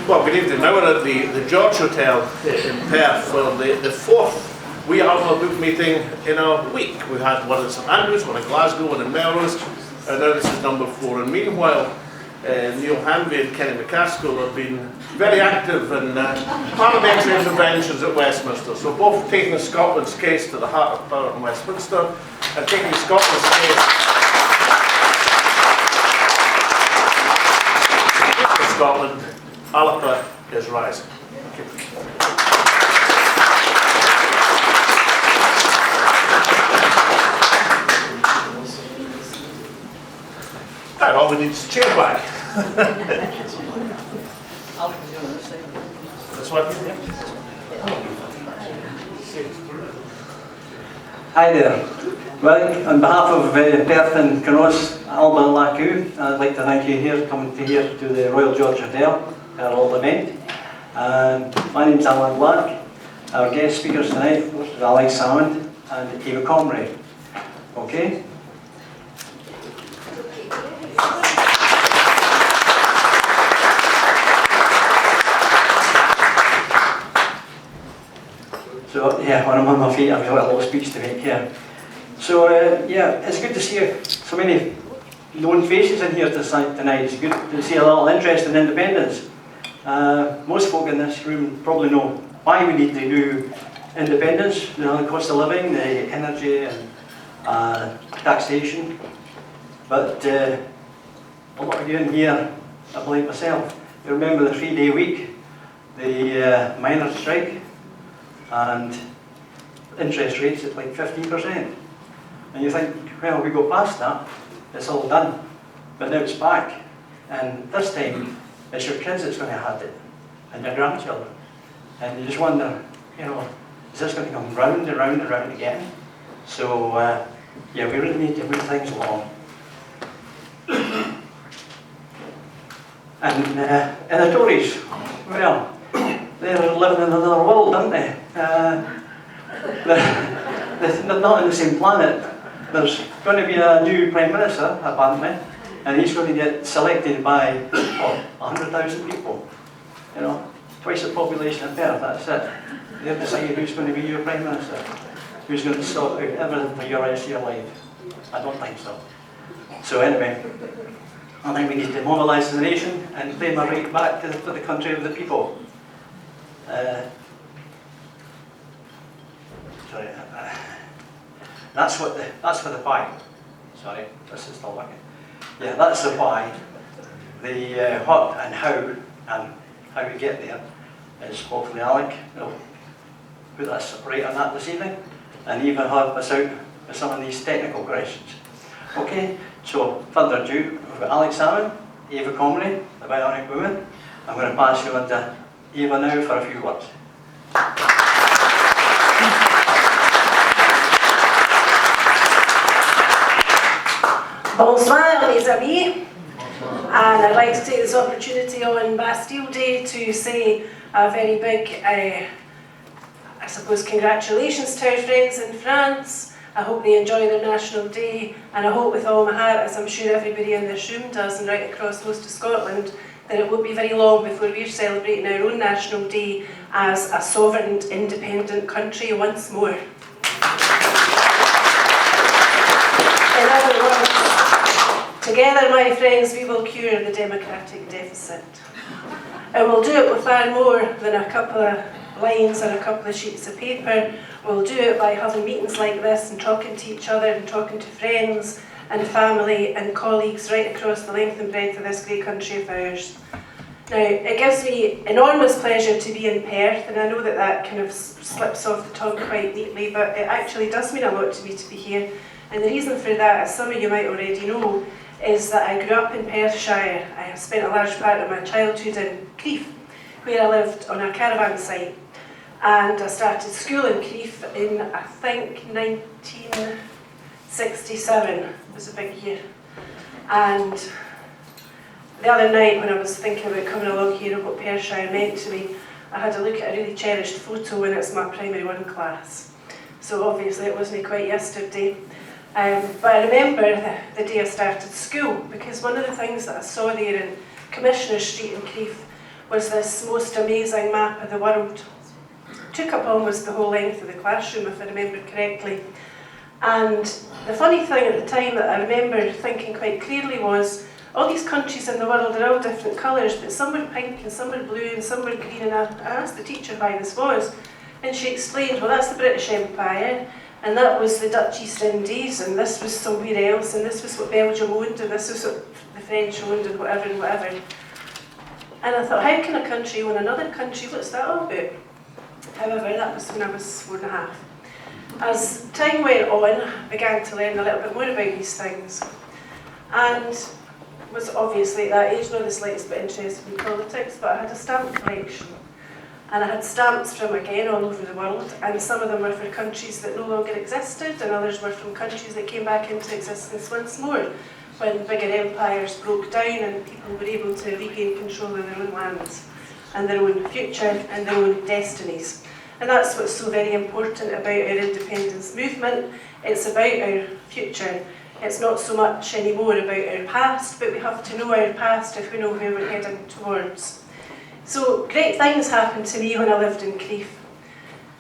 Well, good evening. Now we're at the George Hotel in Perth for the fourth ALBA Book meeting in a week. We've had one in St Andrews, one in Glasgow, one in Melrose, and now this is number 4. And meanwhile, Neil Hanvey and Kenny McCaskill have been very active in parliamentary interventions at Westminster. So both taking Scotland's case to the heart of power in Westminster and taking Scotland's case to Scotland. ALBA is rising. Thank you. Right, all we need is a chair back. This one? Hi there. Well, on behalf of Perth and Canoes, ALBA and Lacu, I'd like to thank you for coming to the Royal George Hotel, our ALBA event. My name's Alec. Our guest speakers tonight is Alec, Salmond and Eva Comrie. Okay? So yeah, when I'm on my feet, I've got a little speech to make here. So yeah, it's good to see so many known faces in here tonight. It's good to see a little interest in independence. Most folk in this room probably know why we need to do independence, the cost of living, the energy and taxation. But a lot of you in here, I believe myself, you remember the 3-day week, the miners' strike, and interest rates at like 15%. And you think, well, we go past that, it's all done. But now it's back. And this time, it's your kids that's going to have it, and your grandchildren. And you just wonder, you know, is this going to come round and round and round again? So, yeah, we really need to move things along. And the Tories, well, they're living in another world, aren't they? They're not on the same planet. There's going to be a new Prime Minister, apparently, and he's going to get selected by 100,000 people. You know, twice the population of Perth, that's it. They've decided who's going to be your Prime Minister, who's going to sort out everything for your rest of your life. I don't think so. So anyway, I think we need to mobilise the nation and claim our right back to the country of the people. Sorry, that's for the why. Sorry, this is still working. Yeah, that's the why. The what and how we get there is hopefully Alec will put us right on that this evening and even help us out with some of these technical questions. Okay, so further ado, we've got Alec Salmond, Eva Comrie, the bionic woman. I'm going to pass you on to Eva now for a few words. Bonsoir mes amis, and I'd like to take this opportunity on Bastille Day to say a very big, I suppose, congratulations to our friends in France. I hope they enjoy their National Day, and I hope with all my heart, as I'm sure everybody in this room does and right across most of Scotland, that it won't be very long before we're celebrating our own National Day as a sovereign, independent country once more. In other words, together, my friends, we will cure the democratic deficit. And we'll do it with far more than a couple of lines or a couple of sheets of paper. We'll do it by having meetings like this and talking to each other and talking to friends and family and colleagues right across the length and breadth of this great country of ours. Now, it gives me enormous pleasure to be in Perth, and I know that that kind of slips off the tongue quite neatly, but it actually does mean a lot to me to be here. And the reason for that, as some of you might already know, is that I grew up in Perthshire. I have spent a large part of my childhood in Crieff, where I lived on a caravan site. And I started school in Crieff in, I think, 1967. It was a big year. And the other night when I was thinking about coming along here and what Perthshire meant to me, I had a look at a really cherished photo, and it's my primary 1 class. So obviously it wasn't quite yesterday. But I remember the day I started school, because one of the things that I saw there in Commissioner Street in Crieff was this most amazing map of the world. It took up almost the whole length of the classroom, if I remember correctly. And the funny thing at the time that I remember thinking quite clearly was, all these countries in the world are all different colours, but some were pink and some were blue and some were green, and I asked the teacher why this was, and she explained, well, that's the British Empire, and that was the Dutch East Indies, and this was somewhere else, and this was what Belgium owned, and this was what the French owned, and whatever and whatever. And I thought, how can a country own another country? What's that all about? However, that was when I was 4.5. As time went on, I began to learn a little bit more about these things, and was obviously at that age not the slightest bit interested in politics, but I had a stamp collection. And I had stamps from, again, all over the world, and some of them were for countries that no longer existed, and others were from countries that came back into existence once more, when bigger empires broke down and people were able to regain control of their own lands, and their own future, and their own destinies. And that's what's so very important about our independence movement. It's about our future. It's not so much anymore about our past, but we have to know our past if we know where we're heading towards. So great things happened to me when I lived in Crieff.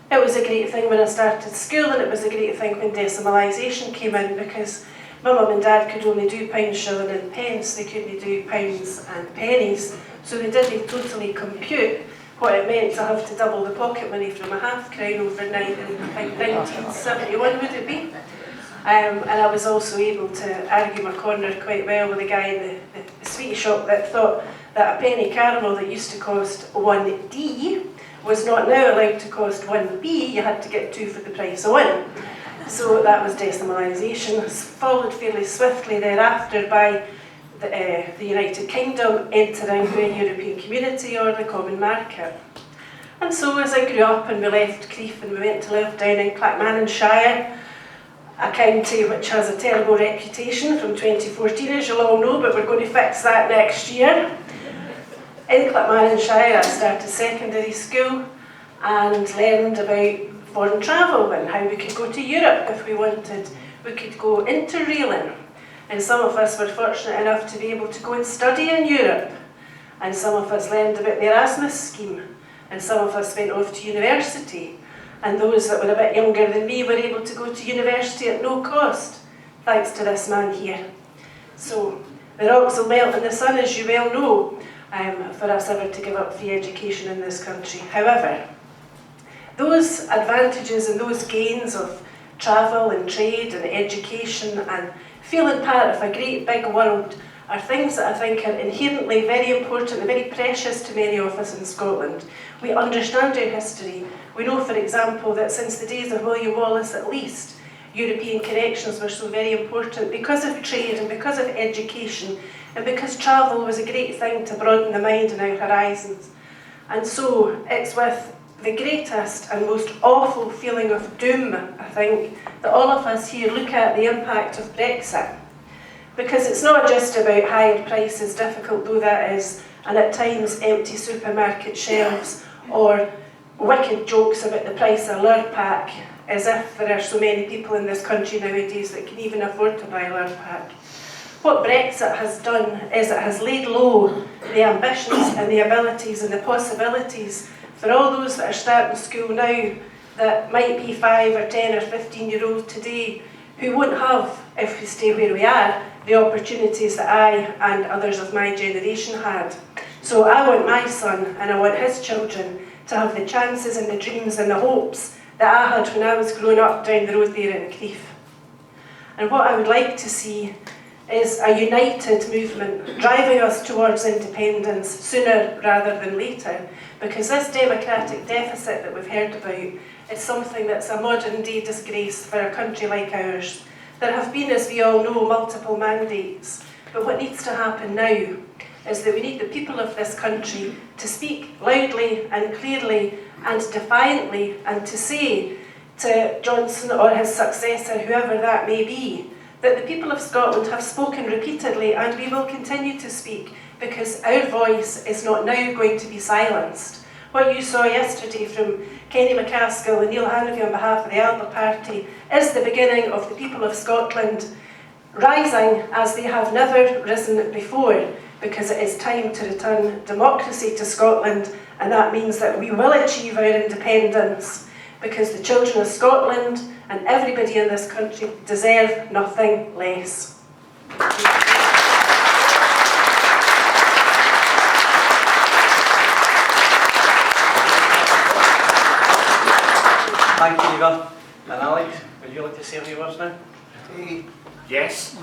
It was a great thing when I started school, and it was a great thing when decimalisation came in, because my mum and dad could only do pounds, shilling and pence. They couldn't do pounds and pennies, so they didn't totally compute what it meant to have to double the pocket money from a half crown overnight in, I think, 1971 would it be? And I was also able to argue my corner quite well with a guy in the sweetie shop that thought that a penny caramel that used to cost 1D was not now allowed to cost 1B, you had to get 2 for the price of 1. So that was decimalisation. Followed fairly swiftly thereafter by the United Kingdom entering the European Community or the Common Market. And so as I grew up and we left Crieff and we went to live down in Clackmannanshire, a county which has a terrible reputation from 2014, as you'll all know, but we're going to fix that next year. In Clackmannanshire, I started secondary school and learned about foreign travel and how we could go to Europe if we wanted. We could go interrailing, and some of us were fortunate enough to be able to go and study in Europe, and some of us learned about the Erasmus scheme, and some of us went off to university, and those that were a bit younger than me were able to go to university at no cost, thanks to this man here. So the rocks will melt in the sun, as you well know, for us ever to give up free education in this country. However, those advantages and those gains of travel and trade and education and feeling part of a great big world are things that I think are inherently very important and very precious to many of us in Scotland. We understand our history. We know, for example, that since the days of William Wallace at least, European connections were so very important because of trade and because of education and because travel was a great thing to broaden the mind and our horizons. And so it's with the greatest and most awful feeling of doom, I think, that all of us here look at the impact of Brexit. Because it's not just about higher prices, difficult though that is, and at times empty supermarket shelves or wicked jokes about the price of Lurpak, as if there are so many people in this country nowadays that can even afford to buy Lurpak. What Brexit has done is it has laid low the ambitions and the abilities and the possibilities for all those that are starting school now that might be 5 or 10 or 15-year-old today who won't have, if we stay where we are, the opportunities that I and others of my generation had. So I want my son and I want his children to have the chances and the dreams and the hopes that I had when I was growing up down the road there in Crieff. And what I would like to see is a united movement driving us towards independence sooner rather than later, because this democratic deficit that we've heard about is something that's a modern day disgrace for a country like ours. There have been, as we all know, multiple mandates, but what needs to happen now is that we need the people of this country to speak loudly and clearly and defiantly and to say to Johnson or his successor, whoever that may be, that the people of Scotland have spoken repeatedly and we will continue to speak because our voice is not now going to be silenced. What you saw yesterday from Kenny McCaskill and Neil Hannigan on behalf of the ALBA Party is the beginning of the people of Scotland rising as they have never risen before, because it is time to return democracy to Scotland, and that means that we will achieve our independence, because the children of Scotland and everybody in this country deserve nothing less. Thank you, Eva. And Alec, would you like to say a few words now? Yes.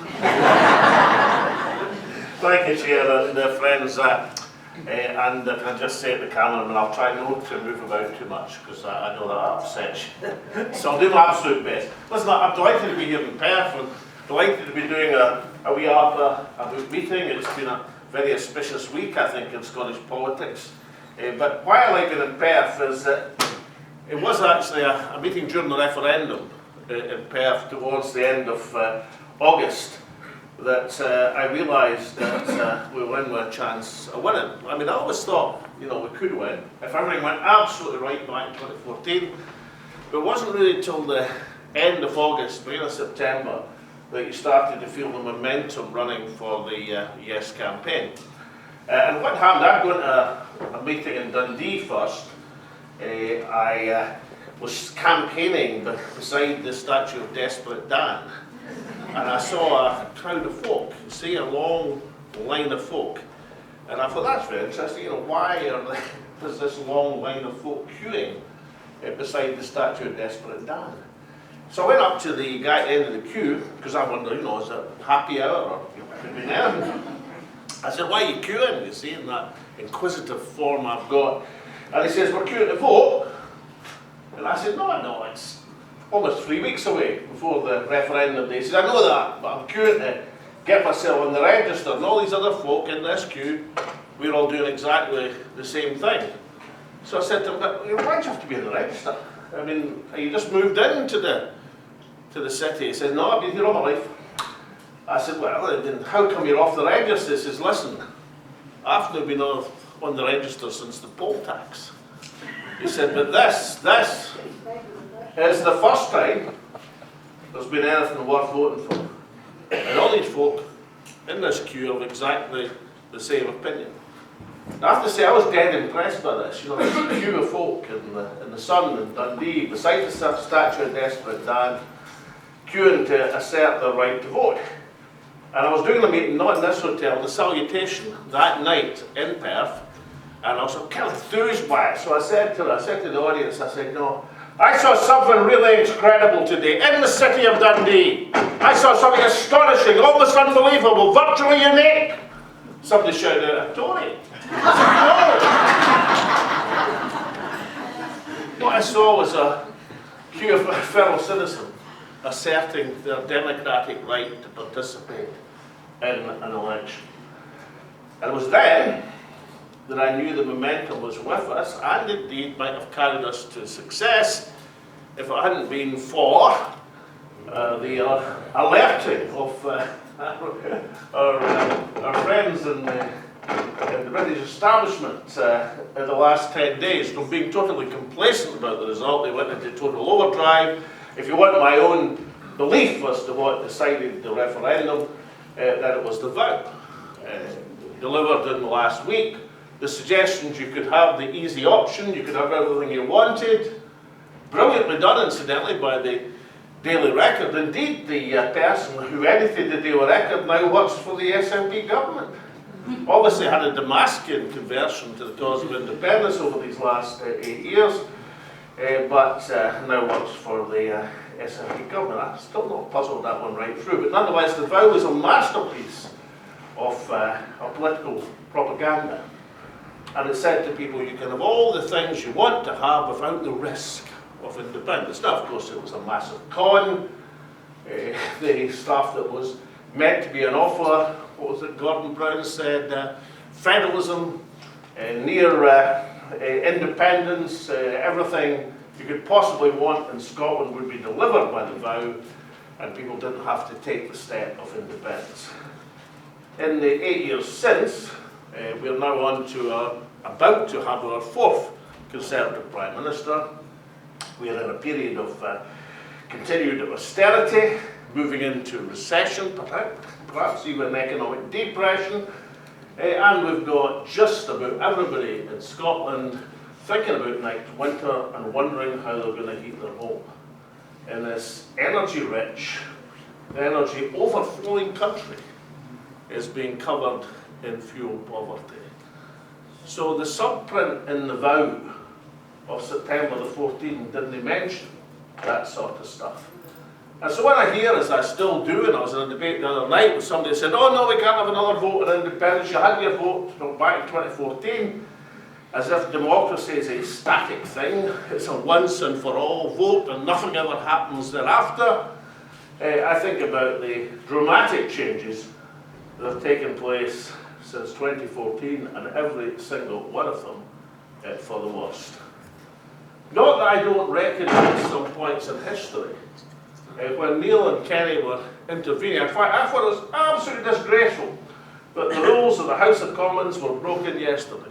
Thank you, Chair and friends. And can I just say to the cameraman, I'll try not to move about too much, because I know that upsets you. So I'll do my absolute best. Listen, I'm delighted to be here in Perth, and delighted to be doing a wee ALBA Book meeting. It's been a very auspicious week, I think, in Scottish politics. But why I like it in Perth is that it was actually a meeting during the referendum in Perth towards the end of August that I realised that we were in with a chance of winning. I mean, I always thought, you know, we could win if everything went absolutely right back in 2014. But it wasn't really until the end of August, beginning of September, that you started to feel the momentum running for the Yes campaign. And what happened, I'd gone to a meeting in Dundee first. I was campaigning beside the statue of Desperate Dan, and I saw a crowd of folk, see, a long line of folk, and I thought, that's very interesting, you know, why there's this long line of folk queuing beside the statue of Desperate Dan? So I went up to the guy at the end of the queue, because I wondered, you know, is it happy hour, or could be there? I said, why are you queuing, you see, in that inquisitive form I've got. And he says, we're queuing to vote. And I said, no, it's almost 3 weeks away before the referendum day. He says, I know that, but I'm queuing to get myself on the register. And all these other folk in this queue, we're all doing exactly the same thing. So I said to him, but why do you have to be in the register? I mean, are you just moved into the city? He said, no, I've been here all my life. I said, well, then how come you're off the register? He says, listen, I've not been on the register since the poll tax. He said, but this is the first time there's been anything worth voting for. And all these folk in this queue have exactly the same opinion. Now, I have to say, I was dead impressed by this. You know, this queue of folk in the sun in Dundee, beside the statue of Desperate Dan, queuing to assert their right to vote. And I was doing the meeting, not in this hotel, the Salutation, that night in Perth, and I was kind of enthused by it. So I said to the audience, I said, no, I saw something really incredible today in the city of Dundee. I saw something astonishing, almost unbelievable, virtually unique. Somebody shouted out, a Tory. What I saw was a queue of fellow citizens asserting their democratic right to participate in an election. And it was then that I knew the momentum was with us, and indeed might have carried us to success if it hadn't been for the alerting of our friends in the British establishment in the last 10 days. From being totally complacent about the result, they went into total overdrive. If you want my own belief as to what decided the referendum, that it was the vote delivered in the last week. The suggestions you could have the easy option, you could have everything you wanted. Brilliantly done, incidentally, by the Daily Record. Indeed, the person who edited the Daily Record now works for the SNP government. Obviously had a Damascus conversion to the cause of independence over these last 8 years, but now works for the SNP government. I'm still not puzzled that one right through, but nonetheless, the vow is a masterpiece of political propaganda. And it said to people, you can have all the things you want to have without the risk of independence. Now, of course, it was a massive con. The stuff that was meant to be an offer, what was it Gordon Brown said, federalism, near independence, everything you could possibly want in Scotland would be delivered by the vow, and people didn't have to take the step of independence. In the 8 years since, we're now on to about to have our fourth Conservative Prime Minister. We are in a period of continued austerity. moving into recession, perhaps even economic depression, and we've got just about everybody in Scotland thinking about next winter and wondering how they're going to heat their home. In this energy-rich, energy overflowing country is being covered in fuel poverty. So the subprint in the vow of September the 14th didn't mention that sort of stuff. And so when I hear, as I still do, and I was in a debate the other night with somebody who said, oh no, we can't have another vote on independence, you had your vote back in 2014, as if democracy is a static thing, it's a once and for all vote and nothing ever happens thereafter. I think about the dramatic changes that have taken place since 2014, and every single one of them for the worst. Not that I don't recognise some points in history. When Neil and Kenny were intervening, in fact, I thought it was absolutely disgraceful that the rules of the House of Commons were broken yesterday.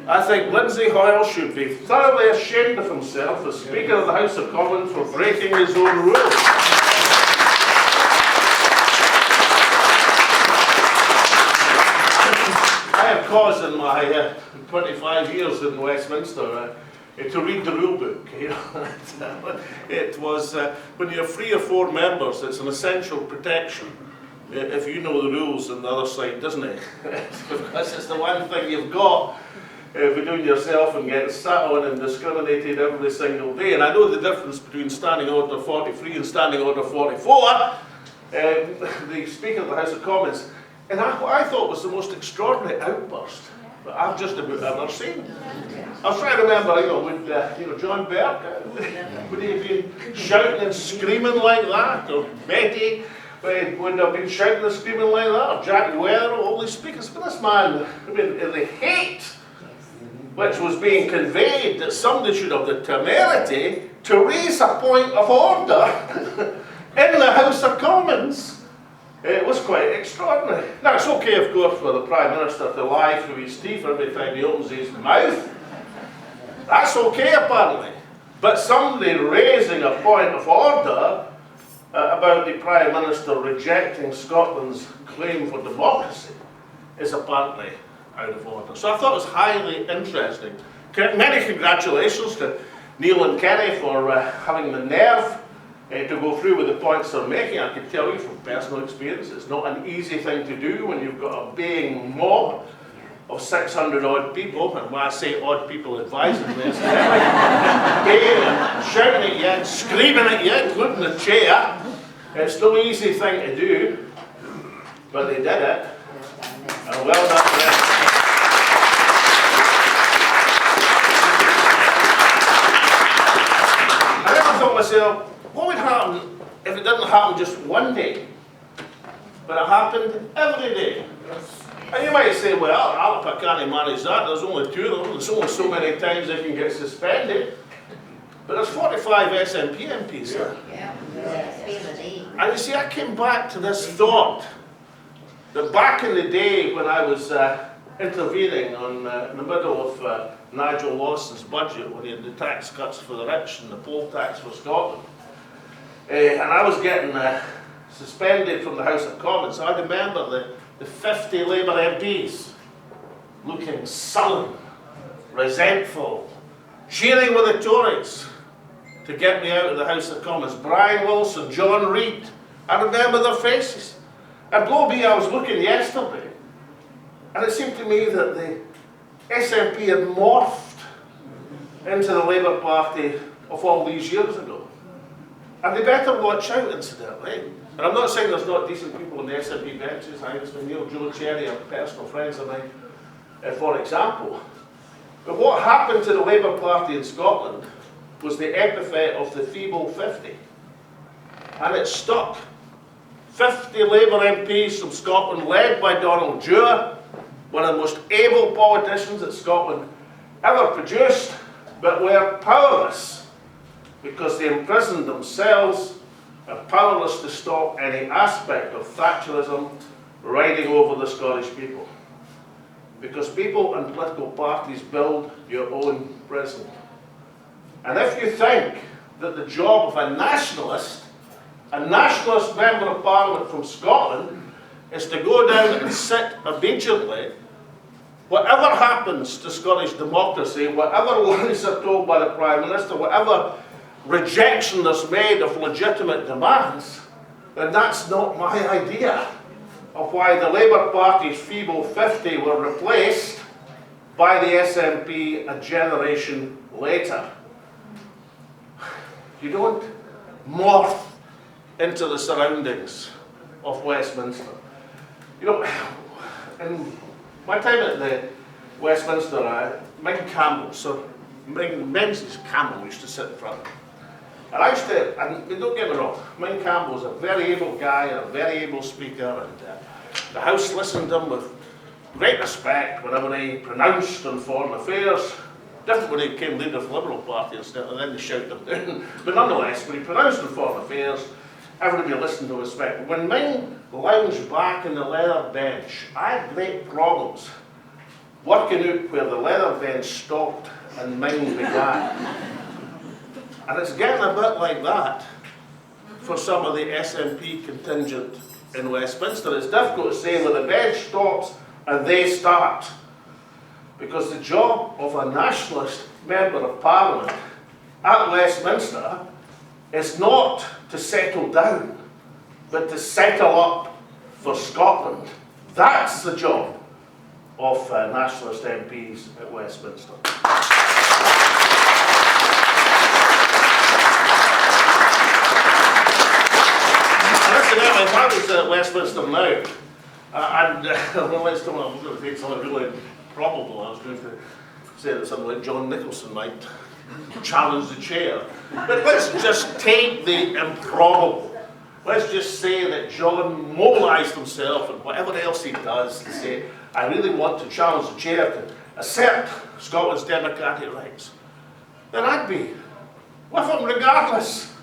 I think Lindsay Hoyle should be thoroughly ashamed of himself as Speaker of the House of Commons for breaking his own rules. I have cause in my 25 years in Westminster to read the rule book. You know, it was when you have 3 or 4 members, it's an essential protection if you know the rules and the other side doesn't it? Because it's the one thing you've got between yourself and getting sat on and discriminated every single day. And I know the difference between Standing Order 43 and Standing Order 44. The Speaker of the House of Commons, and what I thought was the most extraordinary outburst that I've just about ever seen. I was trying to remember, would John Burke, would he have been shouting and screaming like that, or Betty would have been shouting and screaming like that, or Jackie Weather, all these speakers. But this man, the hate which was being conveyed that somebody should have the temerity to raise a point of order in the House of Commons. It was quite extraordinary. Now, it's okay, of course, for the Prime Minister to lie through his teeth every time he opens his mouth. That's okay, apparently. But somebody raising a point of order about the Prime Minister rejecting Scotland's claim for democracy is apparently out of order. So I thought it was highly interesting. Many congratulations to Neil and Kenny for having the nerve to go through with the points they're making. I can tell you from personal experience, it's not an easy thing to do when you've got a baying mob of 600 odd people, and when I say odd people advisedly, it's baying and shouting at you and screaming at you, including the chair. It's no easy thing to do, but they did it, and well done to them. I never thought to myself, what would happen if it didn't happen just one day, but it happened every day? And you might say, well, ALBA can't manage that, there's only 2 of them, there's only so many times they can get suspended. But there's 45 SNP MPs there. And you see, I came back to this thought, that back in the day when I was intervening on, in the middle of Nigel Lawson's budget, when he had the tax cuts for the rich and the poll tax for Scotland, and I was getting suspended from the House of Commons, I remember the 50 Labour MPs looking sullen, resentful, cheering with the Tories to get me out of the House of Commons. Brian Wilson, John Reid, I remember their faces. And blow me, I was looking yesterday, and it seemed to me that the SNP had morphed into the Labour Party of all these years ago. And they better watch out, incidentally. And I'm not saying there's not decent people on the SNP benches. I understand Neil, Joe Cherry are personal friends of mine, for example. But what happened to the Labour Party in Scotland was the epithet of the feeble 50. And it stuck. 50 Labour MPs from Scotland, led by Donald Dewar, one of the most able politicians that Scotland ever produced, but were powerless because they imprisoned themselves and powerless to stop any aspect of Thatcherism riding over the Scottish people. Because people and political parties build your own prison. And if you think that the job of a nationalist a nationalist member of Parliament from Scotland is to go down and sit obediently. Whatever happens to Scottish democracy, whatever lies are told by the Prime Minister, whatever rejection is made of legitimate demands, then that's not my idea of why the Labour Party's feeble 50 were replaced by the SNP a generation later. You don't morph into the surroundings of Westminster. You know, in my time at the Westminster, Ming Campbell, Sir Menzies Campbell used to sit in front of me. And I used to, and don't get me wrong, Ming Campbell was a very able guy, a very able speaker, and the House listened to him with great respect whenever he pronounced on foreign affairs. Different when he became leader of the Liberal Party and then they shouted him down. But nonetheless, when he pronounced on foreign affairs, everybody listened to respect. But when Ming lounged back in the leather bench, I had great problems working out where the leather bench stopped and Ming began. And it's getting a bit like that for some of the SNP contingent in Westminster. It's difficult to say where the bench stops and they start. Because the job of a nationalist member of Parliament at Westminster is not to settle down, but to settle up for Scotland. That's the job of nationalist MPs at Westminster. Incidentally, if I was at Westminster now, well, let's talk, I'm going to take something really probable. I was going to say that something like John Nicholson might challenge the chair. But let's just take the improbable. Let's just say that John mobilised himself and whatever else he does to say, I really want to challenge the chair to accept Scotland's democratic rights. Then I'd be with him regardless.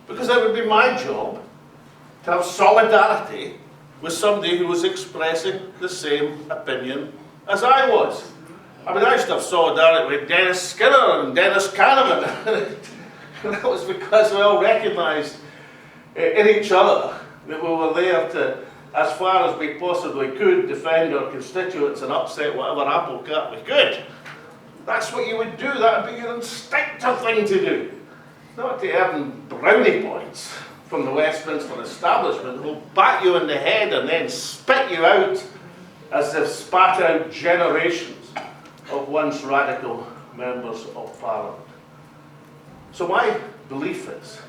Because it would be my job to have solidarity with somebody who was expressing the same opinion as I was. I mean, I used to have solidarity with Dennis Skinner and Dennis Canavan. That was because we all recognised in each other that we were there to, as far as we possibly could, defend our constituents and upset whatever apple cart we could. That's what you would do. That would be your instinctive thing to do. Not to earn brownie points from the Westminster establishment who'll bat you in the head and then spit you out as they've spat out generations of once radical members of Parliament. So my belief is,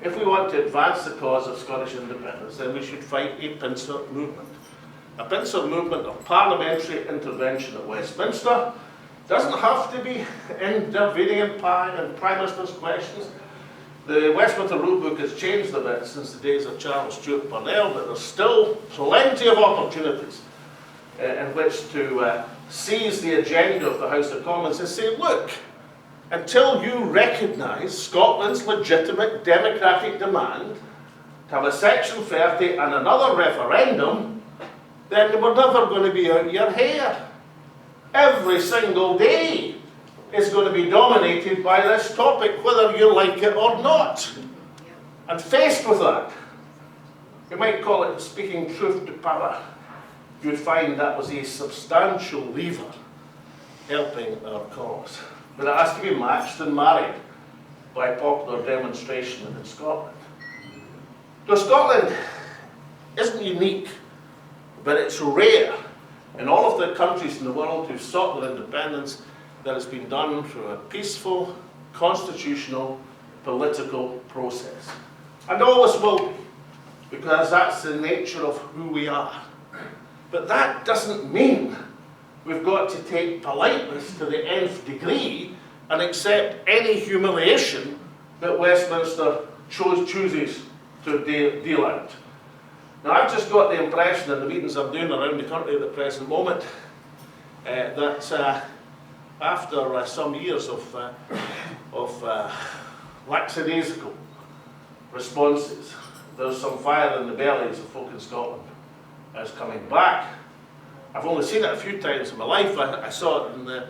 if we want to advance the cause of Scottish independence, then we should fight a pincer movement. A pincer movement of parliamentary intervention at Westminster. Doesn't have to be intervening in Prime Minister's questions. The Westminster Rule Book has changed a bit since the days of Charles Stewart Parnell, but there's still plenty of opportunities in which to seize the agenda of the House of Commons and say, look, until you recognise Scotland's legitimate democratic demand to have a Section 30 and another referendum, then we're never going to be out your hair. Every single day is going to be dominated by this topic, whether you like it or not. And faced with that, you might call it speaking truth to power. You would find that was a substantial lever helping our cause. But it has to be matched and married by popular demonstration in Scotland. So Scotland isn't unique, but it's rare in all of the countries in the world who've sought their independence that it's been done through a peaceful, constitutional, political process. And always will be, because that's the nature of who we are. But that doesn't mean we've got to take politeness to the nth degree and accept any humiliation that Westminster chooses to deal out. Now, I've just got the impression in the meetings I'm doing around the country at the present moment that after some years of lackadaisical responses, there's some fire in the bellies of folk in Scotland that's coming back. I've only seen it a few times in my life. I saw it in the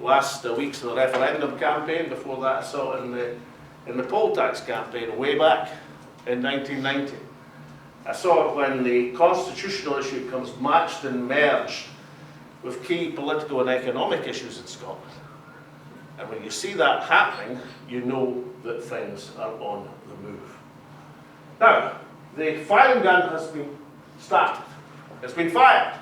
last weeks of the referendum campaign. Before that, I saw it in the poll tax campaign way back in 1990. I saw it when the constitutional issue becomes matched and merged with key political and economic issues in Scotland. And when you see that happening, you know that things are on the move. Now, the firing gun has been started. It's been fired.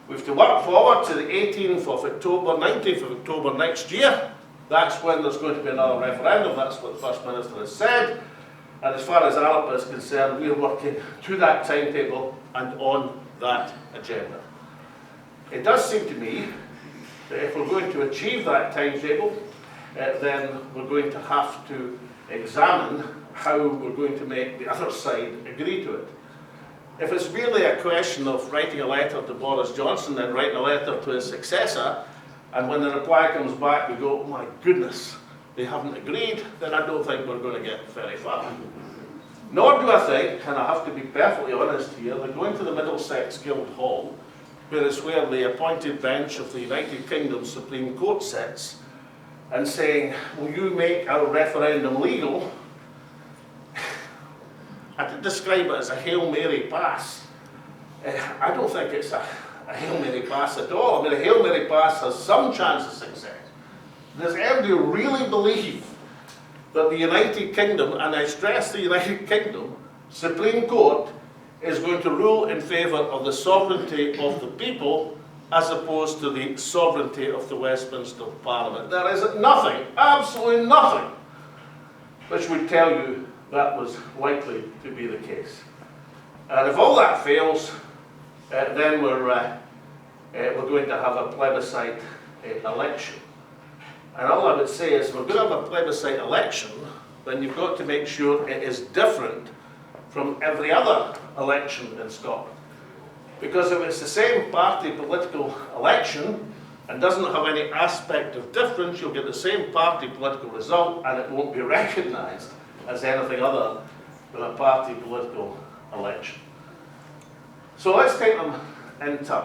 We have to work forward to the 18th of October, 19th of October next year. That's when there's going to be another referendum. That's what the First Minister has said. And as far as ALBA is concerned, we're working to that timetable and on that agenda. It does seem to me that if we're going to achieve that timetable, then we're going to have to examine how we're going to make the other side agree to it. If it's really a question of writing a letter to Boris Johnson and writing a letter to his successor, and when the reply comes back we go, oh my goodness, they haven't agreed, then I don't think we're going to get very far. Nor do I think, and I have to be perfectly honest here, that going to the Middlesex Guildhall, where it's where the appointed bench of the United Kingdom Supreme Court sits, and saying, will you make our referendum legal? I did describe it as a Hail Mary pass. I don't think it's a Hail Mary pass at all. I mean, a Hail Mary pass has some chance of success. Does anybody really believe that the United Kingdom, and I stress the United Kingdom, Supreme Court is going to rule in favour of the sovereignty of the people as opposed to the sovereignty of the Westminster Parliament? There is nothing, absolutely nothing, which would tell you that was likely to be the case. And if all that fails, then we're going to have a plebiscite election. And all I would say is, if we're going to have a plebiscite election, then you've got to make sure it is different from every other election in Scotland. Because if it's the same party political election and doesn't have any aspect of difference, you'll get the same party political result and it won't be recognised as anything other than a party political election. So let's take them in turn.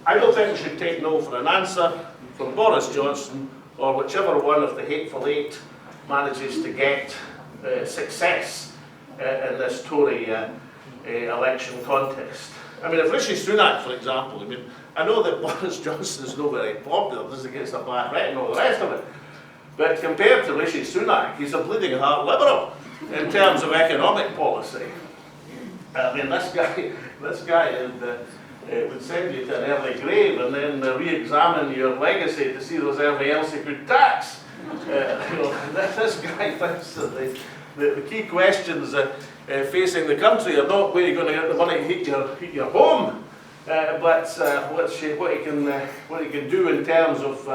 I don't think we should take no for an answer from Boris Johnson or whichever one of the hateful eight manages to get success in this Tory election contest. I mean, if Rishi Sunak, for example, I know that Boris Johnson is not very popular, this gets a bad rep and all the rest of it, but compared to Rishi Sunak, he's a bleeding heart liberal in terms of economic policy. I mean, this guy would send you to an early grave and then re-examine your legacy to see if there's anything else he could tax. This guy thinks that the key questions facing the country are not where you're going to get the money to heat your home, but what he can do in terms of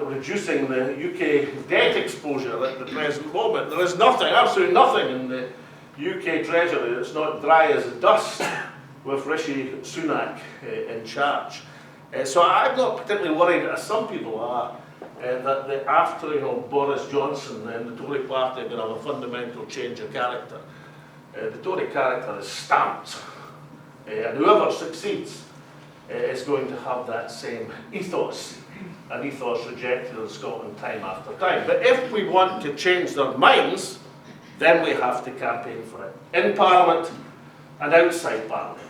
reducing the UK debt exposure at the present moment. There is nothing, absolutely nothing in the UK Treasury that's not dry as dust with Rishi Sunak in charge. So I'm not particularly worried, as some people are, that after Boris Johnson and the Tory party are going to have a fundamental change of character. The Tory character is stamped, and whoever succeeds is going to have that same ethos, an ethos rejected in Scotland time after time. But if we want to change their minds, then we have to campaign for it, in Parliament and outside Parliament.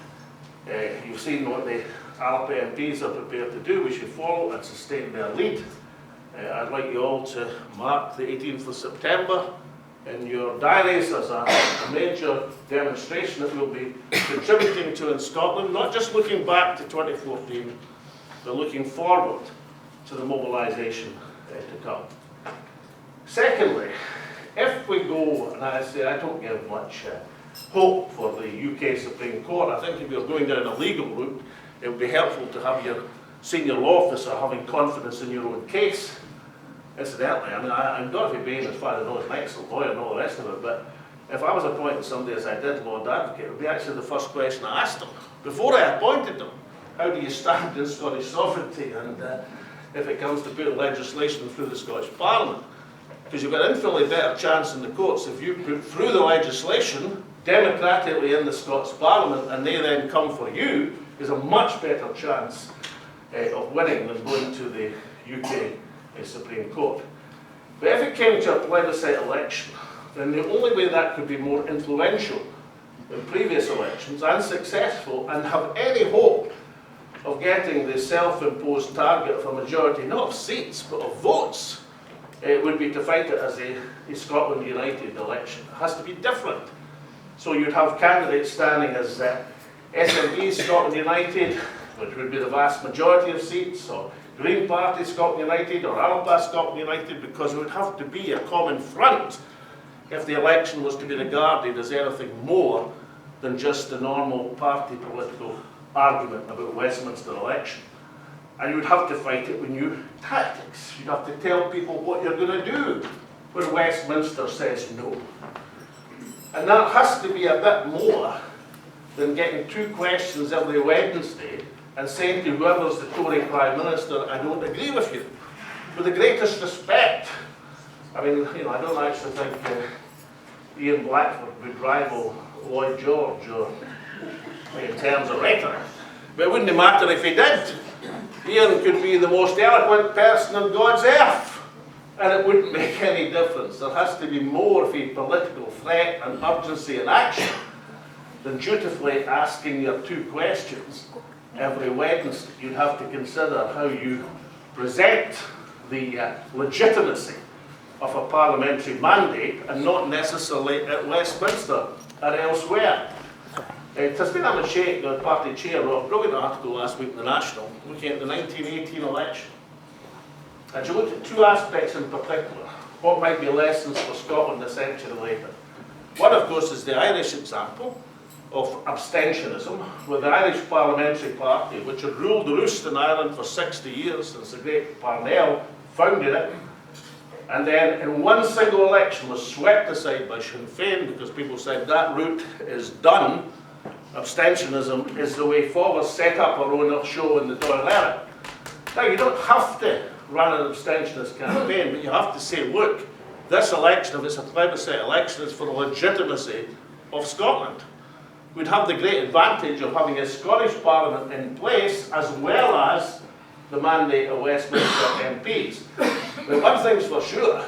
You've seen what the ALBA MPs are prepared to do. We should follow and sustain their lead. I'd like you all to mark the 18th of September in your diaries as a major demonstration that we'll be contributing to in Scotland, not just looking back to 2014, but looking forward to the mobilisation to come. Secondly, if we go, and I say I don't give much hope for the UK Supreme Court, I think if you're going down a legal route, it would be helpful to have your senior law officer having confidence in your own case. Incidentally, I'm Dorothy Bain, as far as I know, is an excellent lawyer and all the rest of it, but if I was appointing somebody as I did Lord Advocate, it would be actually the first question I asked them, before I appointed them. How do you stand in Scottish sovereignty, and if it comes to putting legislation through the Scottish Parliament? Because you've got an infinitely better chance in the courts if you put through the legislation democratically in the Scots Parliament and they then come for you, is a much better chance of winning than going to the UK Supreme Court. But if it came to a plebiscite election, then the only way that could be more influential than previous elections and successful and have any hope of getting the self-imposed target of a majority, not of seats, but of votes, it would be to fight it as a Scotland United election. It has to be different. So you'd have candidates standing as SNP Scotland United, which would be the vast majority of seats, or Green Party Scotland United, or ALBA Scotland United, because it would have to be a common front if the election was to be regarded as anything more than just a normal party political argument about Westminster election. And you would have to fight it with new tactics. You'd have to tell people what you're going to do when Westminster says no. And that has to be a bit more than getting 2 questions every Wednesday and saying to whoever's the Tory Prime Minister, I don't agree with you. With the greatest respect. I mean, you know, I don't actually think Ian Blackford would rival Lloyd George or in terms of rhetoric. But it wouldn't matter if he did. Ian could be the most eloquent person on God's earth, and it wouldn't make any difference. There has to be more of a political threat and urgency in action than dutifully asking your 2 questions every Wednesday. You'd have to consider how you present the legitimacy of a parliamentary mandate, and not necessarily at Westminster or elsewhere. It has been a mistake. The party chair wrote a brilliant article last week in the National looking at the 1918 election. And she looked at 2 aspects in particular. What might be lessons for Scotland a century later? One, of course, is the Irish example of abstentionism, with the Irish Parliamentary Party, which had ruled the roost in Ireland for 60 years since the great Parnell founded it, and then in one single election was swept aside by Sinn Féin because people said that route is done. Abstentionism is the way forward, set up our own show in the Tory era. Now, you don't have to run an abstentionist campaign, but you have to say, look, this election, if it's a plebiscite election, is for the legitimacy of Scotland. We'd have the great advantage of having a Scottish Parliament in place, as well as the mandate of Westminster MPs. But one thing's for sure,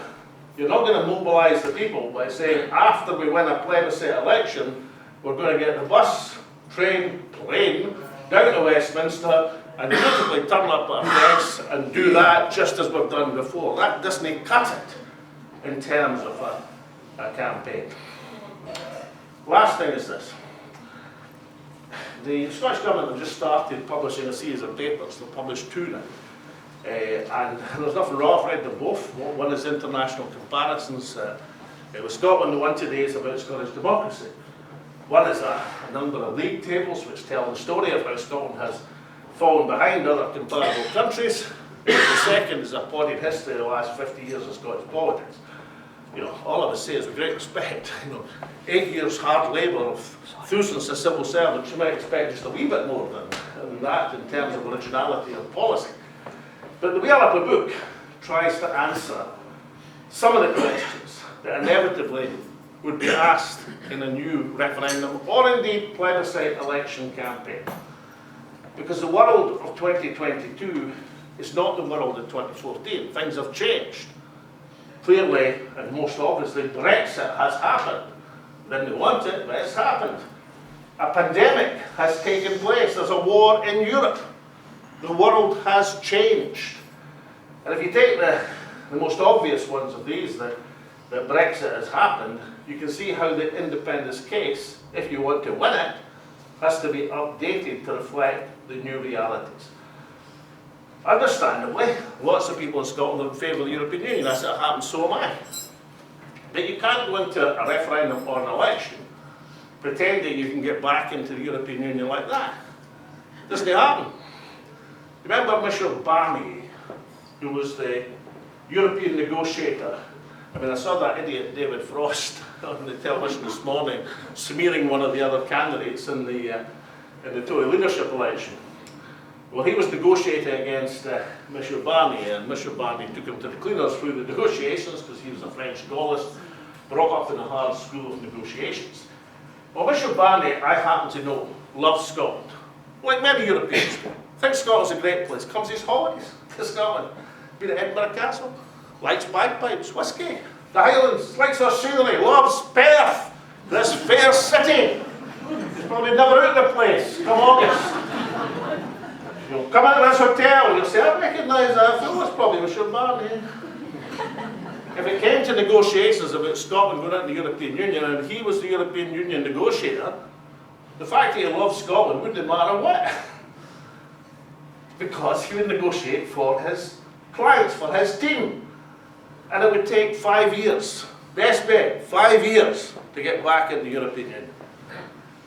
you're not going to mobilise the people by saying, after we win a plebiscite election, we're going to get the bus, train, plane, down to Westminster and beautifully turn up our desks and do that just as we've done before. That doesn't cut it in terms of a campaign. Last thing is this. The Scottish Government have just started publishing a series of papers. They've published 2 now. And there's nothing wrong, I've read them both. One is international comparisons. With Scotland, the one today is about Scottish democracy. One is a number of league tables which tell the story of how Scotland has fallen behind other comparable countries. The second is a potted history of the last 50 years of Scottish politics. You know, all of us say is with great respect, 8 years hard labour of thousands of civil servants, you might expect just a wee bit more than that in terms of originality of policy. But the ALBA Book tries to answer some of the questions that inevitably would be asked in a new referendum or indeed plebiscite election campaign. Because the world of 2022 is not the world of 2014. Things have changed. Clearly, and most obviously, Brexit has happened. Didn't want it, but it's happened. A pandemic has taken place. There's a war in Europe. The world has changed. And if you take the most obvious ones of these, that Brexit has happened, you can see how the independence case, if you want to win it, has to be updated to reflect the new realities. Understandably, lots of people in Scotland are in favour of the European Union. As it happens, so am I. But you can't go into a referendum or an election pretending you can get back into the European Union like that. It doesn't happen. Remember Michel Barnier, who was the European negotiator? I mean, I saw that idiot David Frost on the television this morning smearing one of the other candidates in the Tory leadership election. Well, he was negotiating against Michel Barnier, and Michel Barnier took him to the cleaners through the negotiations because he was a French Gaullist, brought up in a hard school of negotiations. Well, Michel Barnier, I happen to know, loves Scotland, like many Europeans do. Thinks Scotland's a great place, comes his holidays to Scotland, been at Edinburgh Castle, likes bagpipes, whiskey, The Highlands likes our scenery, loves Perth, this fair city. He's probably never out of the place come August. You'll come into this hotel, you'll say, I recognise that fellow, it's probably Mr. Barney. If it came to negotiations about Scotland going into the European Union and he was the European Union negotiator, the fact that he loved Scotland wouldn't matter what. Because he would negotiate for his clients, for his team. And it would take 5 years, best bet, 5 years to get back in the European Union.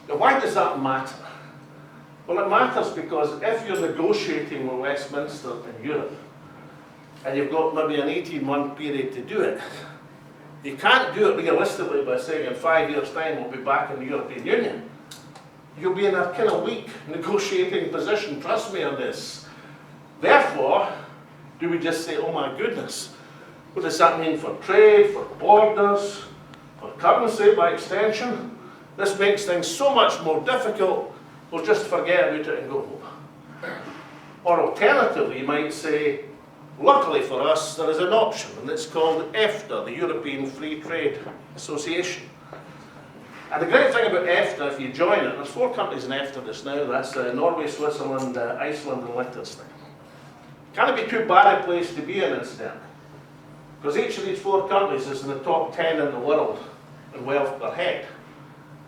Now why does that matter? Well, it matters because if you're negotiating with Westminster in Europe, and you've got maybe an 18-month period to do it, you can't do it realistically by saying in 5 years' time we'll be back in the European Union. You'll be in a kind of weak negotiating position, trust me on this. Therefore, do we just say, oh my goodness, what does that mean for trade, for borders, for currency by extension? This makes things so much more difficult, we'll just forget about it and go home. Or alternatively, you might say, luckily for us, there is an option, and it's called EFTA, the European Free Trade Association. And the great thing about EFTA, if you join it, there's 4 countries in EFTA just now, that's Norway, Switzerland, Iceland and Liechtenstein. Can't be too bad a place to be in, incidentally. Because each of these 4 countries is in the top 10 in the world in wealth per head.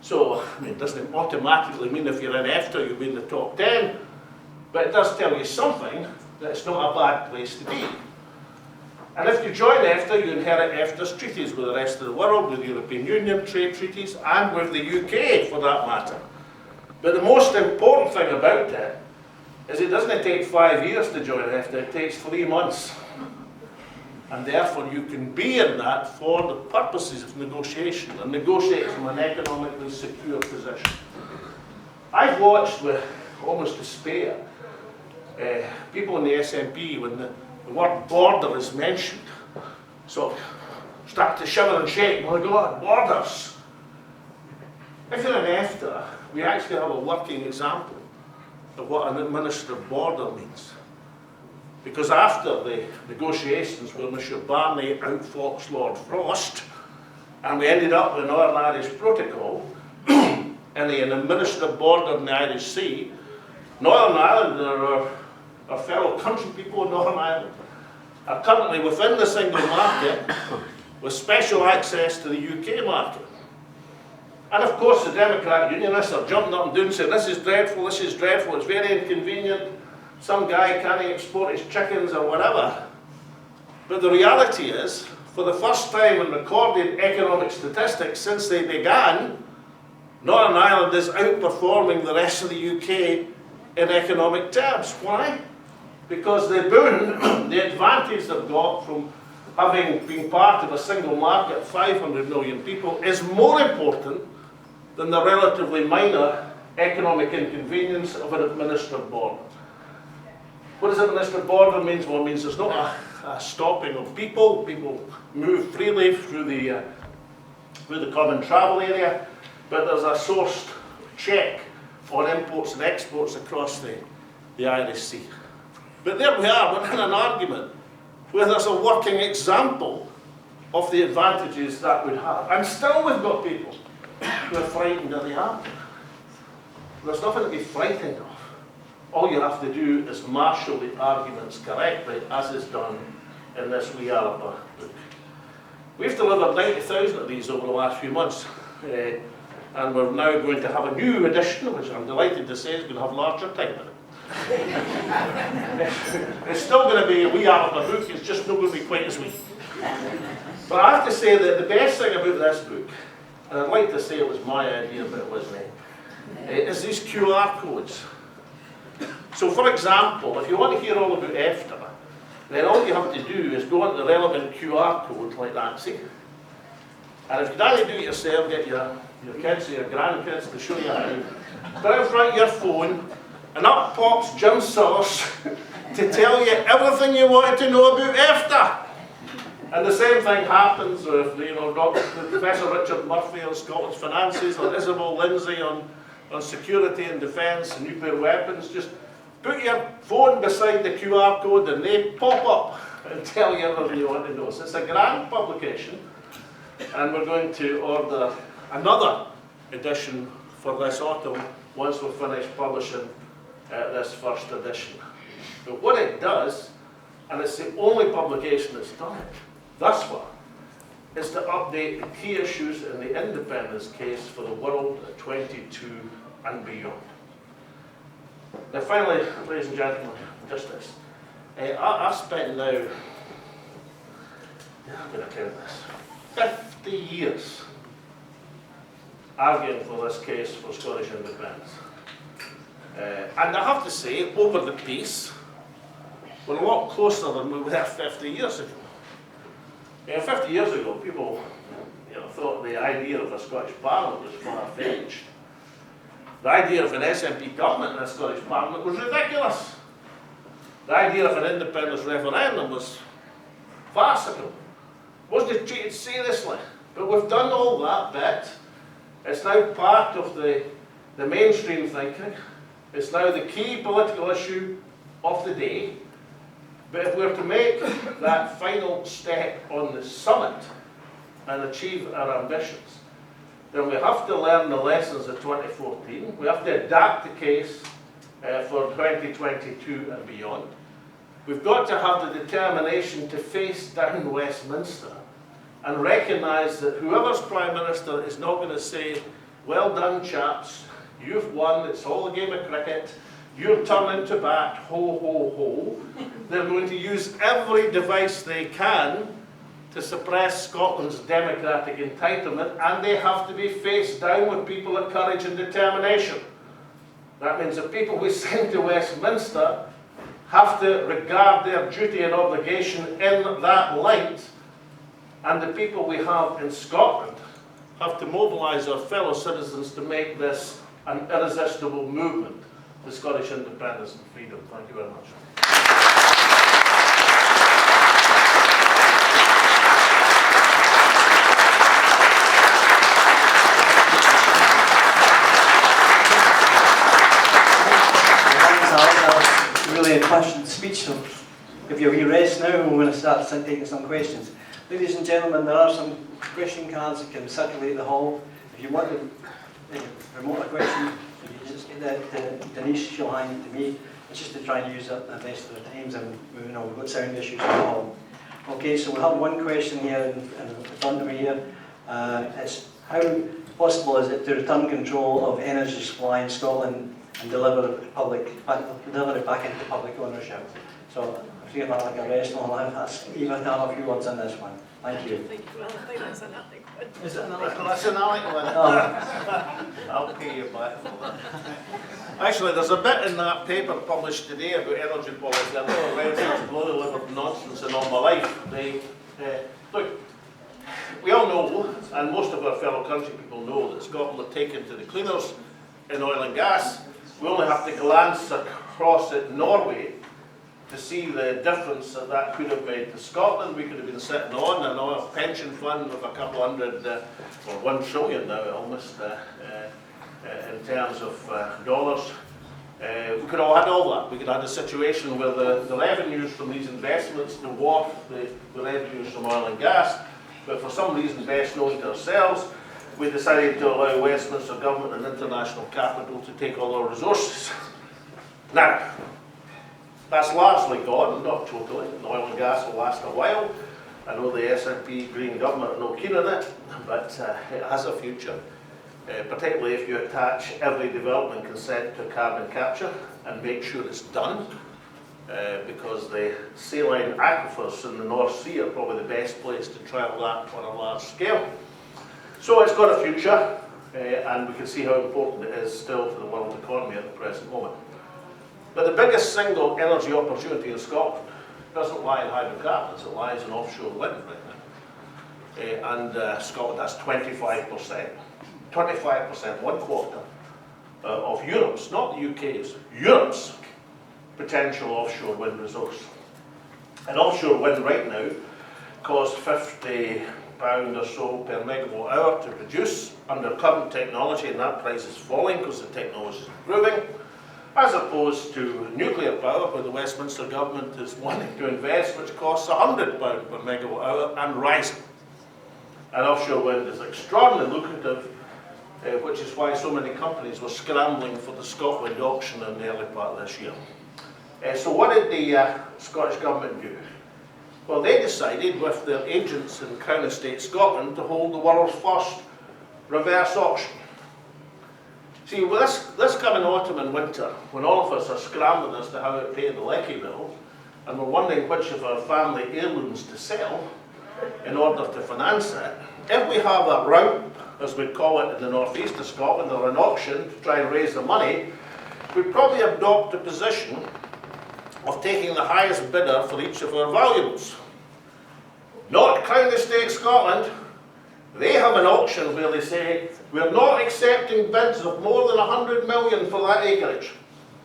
So, I mean, it doesn't automatically mean if you're in EFTA you'll be in the top 10, but it does tell you something that it's not a bad place to be. And if you join EFTA, you inherit EFTA's treaties with the rest of the world, with the European Union, trade treaties, and with the UK for that matter. But the most important thing about it is it doesn't take 5 years to join EFTA, it takes 3 months. And therefore you can be in that for the purposes of negotiation, and negotiate from an economically secure position. I've watched with almost despair people in the SNP, when the word border is mentioned, so start to shiver and shake, my God, borders. If you're in EFTA, we actually have a working example of what an administered border means. Because after the negotiations where Mr. Barney outfoxed Lord Frost, and we ended up with an Northern Irish Protocol, and an administered border in the Irish Sea, Northern Ireland, our fellow country people in Northern Ireland, are currently within the single market with special access to the UK market. And of course the Democrat Unionists are jumping up and down saying, this is dreadful, it's very inconvenient, some guy can't export his chickens or whatever. But the reality is, for the first time in recorded economic statistics since they began, Northern Ireland is outperforming the rest of the UK in economic terms. Why? Because the boon, the advantage they've got from having been part of a single market, 500 million people, is more important than the relatively minor economic inconvenience of an administered border. What does administered border mean? Well, it means there's not a stopping of people. People move freely through the common travel area, but there's a sourced check on imports and exports across the Irish Sea. But there we are, we're in an argument where there's a working example of the advantages that would have. And still we've got people who are frightened of the argument. There's nothing to be frightened of. All you have to do is marshal the arguments correctly, as is done in this wee ALBA book. We've delivered 90,000 of these over the last few months, and we're now going to have a new edition, which I'm delighted to say is going to have larger type in it. It's still going to be a wee ALBA book, it's just not going to be quite as wee. But I have to say that the best thing about this book, and I'd like to say it was my idea, but it wasn't, is these QR codes. So for example, if you want to hear all about EFTA, then all you have to do is go into the relevant QR code like that, see? And if you don't do it yourself, get your kids or your grandkids to show you how. Put in front of your phone, and up pops Jim Sauce to tell you everything you wanted to know about EFTA. And the same thing happens with, Professor Richard Murphy on Scotland's finances, or Isabel Lindsay on security and defence and nuclear weapons. Just put your phone beside the QR code and they pop up and tell you everything you want to know. So it's a grand publication. and we're going to order another edition for this autumn once we're finished publishing this first edition. But what it does, and it's the only publication that's done it thus far, is to update the key issues in the independence case for the world at 22 and beyond. Now finally, ladies and gentlemen, just this. I've spent now, I'm going to count this, 50 years arguing for this case for Scottish independence. And I have to say, over the piece, we're a lot closer than we were 50 years ago. 50 years ago, people thought the idea of a Scottish Parliament was far-fetched. The idea of an SNP government in a Scottish Parliament was ridiculous. The idea of an independence referendum was farcical. Wasn't treated seriously. But we've done all that bit. It's now part of the mainstream thinking. It's now the key political issue of the day. But if we're to make that final step on the summit and achieve our ambitions, then we have to learn the lessons of 2014. We have to adapt the case for 2022 and beyond. We've got to have the determination to face down Westminster and recognise that whoever's Prime Minister is not going to say, well done chaps, you've won, it's all a game of cricket, you're turning to bat, ho, ho, ho. They're going to use every device they can to suppress Scotland's democratic entitlement, and they have to be faced down with people of courage and determination. That means the people we send to Westminster have to regard their duty and obligation in that light, and the people we have in Scotland have to mobilise our fellow citizens to make this an irresistible movement to Scottish independence and freedom. Thank you very much. Really impassioned speech, so if you'll be rest now, we're going to start taking some questions. Ladies and gentlemen, there are some question cards that can circulate the hall. If you want to promote a question, you just get that to Denise, she'll hand it to me. It's just to try and use up the rest of the times, and we've got sound issues in the hall. Okay, so we have one question here in front of me here. It's how possible is it to return control of energy supply in Scotland and deliver it back into public ownership? So if you have like a rest, I'll ask Eva to have a few words on this one. Thank you. Well, I think that's an Alec one. Is it an Alec? That's an Alec one. Oh. I'll pay you back for that. Actually, there's a bit in that paper published today about energy policy. I've never read such bloody-livered nonsense in all my life. Look, we all know, and most of our fellow country people know, that Scotland are taken to the cleaners in oil and gas. We only have to glance across at Norway to see the difference that could have made to Scotland. We could have been sitting on an oil pension fund with a couple hundred, or 1 trillion now almost, in terms of dollars. We could have had all that. We could have had a situation where the revenues from these investments dwarf the revenues from oil and gas, but for some reason best known to ourselves, we decided to allow Westminster government and international capital to take all our resources. Now, that's largely gone, not totally. Oil and gas will last a while. I know the SNP Green government are no keen on it, but it has a future. Particularly if you attach every development consent to carbon capture and make sure it's done, because the saline aquifers in the North Sea are probably the best place to trial that on a large scale. So it's got a future, and we can see how important it is still to the world economy at the present moment. But the biggest single energy opportunity in Scotland doesn't lie in hydrocarbons, it lies in offshore wind right now. And Scotland has 25%, 1/4 of Europe's, not the UK's, Europe's potential offshore wind resource. And offshore wind right now costs £50 or so per megawatt hour to produce under current technology, and that price is falling because the technology is improving, as opposed to nuclear power, where the Westminster government is wanting to invest, which costs £100 per megawatt hour and rising. And offshore wind is extraordinarily lucrative, which is why so many companies were scrambling for the Scotland auction in the early part of this year. So what did the Scottish Government do? Well, they decided with their agents in Crown Estate Scotland to hold the world's first reverse auction. See, with this coming autumn and winter, when all of us are scrambling as to how to pay the lecky bill, and we're wondering which of our family heirlooms to sell in order to finance it, if we have a rout, as we call it in the northeast of Scotland, or an auction to try and raise the money, we'd probably adopt a position of taking the highest bidder for each of our valuables. Not Crown Estate Scotland. They have an auction where they say, we're not accepting bids of more than 100 million for that acreage.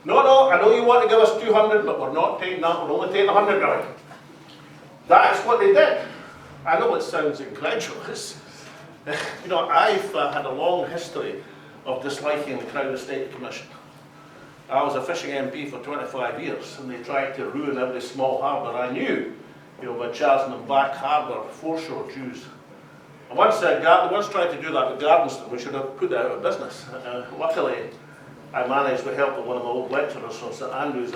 No, I know you want to give us 200, but we're not taking that, we're only taking 100 million. That's what they did. I know it sounds incredulous. You know, I've had a long history of disliking the Crown Estate Commission. I was a fishing MP for 25 years, and they tried to ruin every small harbour I knew, you know, by charging them back harbour foreshore dues. And once tried to do that with Gardenston, we should have put it out of business. Luckily, I managed with help of one of my old lecturers from St Andrews,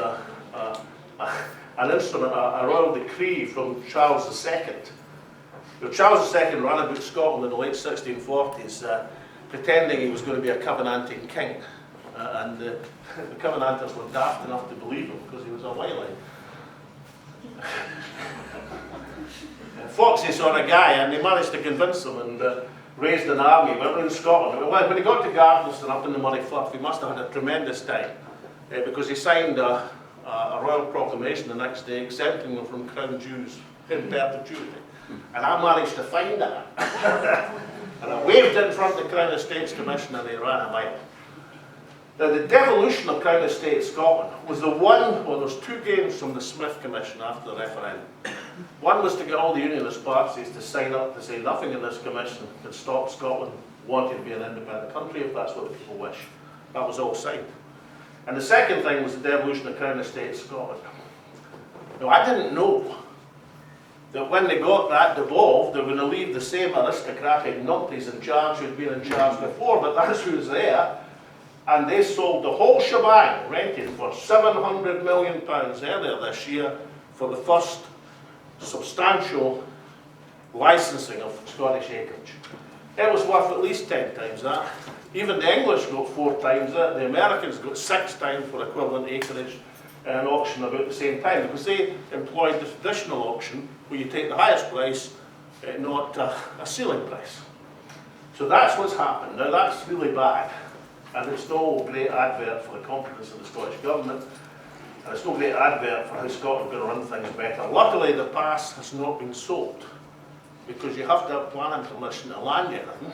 an instrument, a royal decree from Charles II. You know, Charles II ran about Scotland in the late 1640s, pretending he was going to be a Covenanting king. And the Covenanters were daft enough to believe him because he was a wily. Foxy sort of guy, and they managed to convince him and raised an army. We were in Scotland. When he got to Gardenston up in the Murray Firth, he must have had a tremendous time because he signed a royal proclamation the next day exempting them from crown dues in perpetuity. And I managed to find that. And I waved it in front of the Crown Estates Commission and they ran a mile. Now, the devolution of Crown Estate Scotland was the one, well, there's two games from the Smith Commission after the referendum. One was to get all the unionist parties to sign up to say nothing in this commission can stop Scotland wanting to be an independent country if that's what the people wish. That was all signed. And the second thing was the devolution of Crown Estate Scotland. Now, I didn't know that when they got that devolved, they were going to leave the same aristocratic numpties in charge who'd been in charge before, but that's who's there. And they sold the whole shebang, rented for £700 million earlier this year for the first substantial licensing of Scottish acreage. It was worth at least 10 times that. Even the English got 4 times that. The Americans got 6 times for equivalent acreage in an auction about the same time, because they employed the traditional auction where you take the highest price, not a ceiling price. So that's what's happened. Now that's really bad. And it's no great advert for the confidence of the Scottish Government, and it's no great advert for how Scotland's going to run things better. Luckily, the pass has not been sold, because you have to have planning permission to land anything,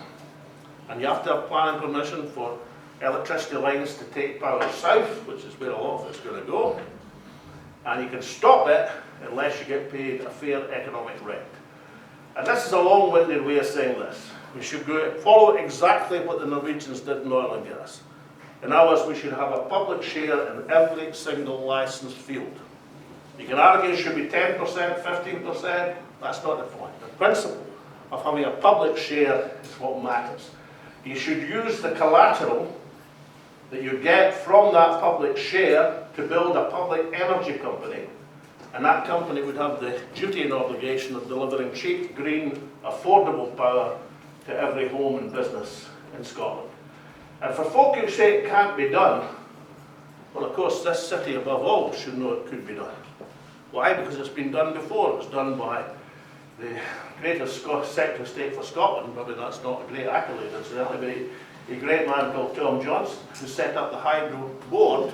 and you have to have planning permission for electricity lines to take power south, which is where a lot of it's going to go, and you can stop it unless you get paid a fair economic rent. And this is a long-winded way of saying this. We should follow exactly what the Norwegians did in oil and gas. In other words, we should have a public share in every single licensed field. You can argue it should be 10%, 15%, that's not the point. The principle of having a public share is what matters. You should use the collateral that you get from that public share to build a public energy company, and that company would have the duty and obligation of delivering cheap, green, affordable power to every home and business in Scotland. And for folk who say it can't be done, well, of course, this city above all should know it could be done. Why? Because it's been done before. It was done by the greatest Secretary of State for Scotland. Probably that's not a great accolade, incidentally, but a great man called Tom Johnson, who set up the Hydro Board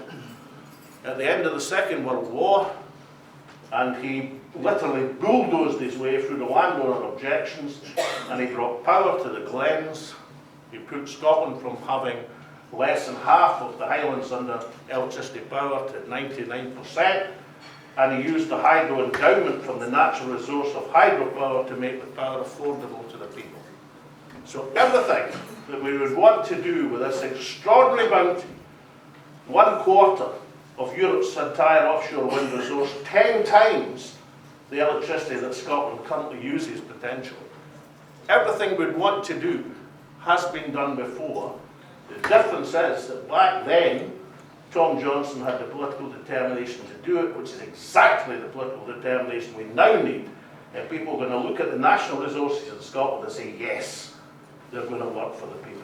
at the end of the Second World War, and he literally bulldozed his way through the landowner objections, and he brought power to the glens. He put Scotland from having less than half of the Highlands under electricity power to 99%, and he used the hydro endowment from the natural resource of hydropower to make the power affordable to the people. So everything that we would want to do with this extraordinary bounty, 1/4 of Europe's entire offshore wind resource, 10 times the electricity that Scotland currently uses potentially, everything we'd want to do has been done before. The difference is that back then, Tom Johnson had the political determination to do it, which is exactly the political determination we now need. If people are going to look at the national resources in Scotland and say, yes, they're going to work for the people.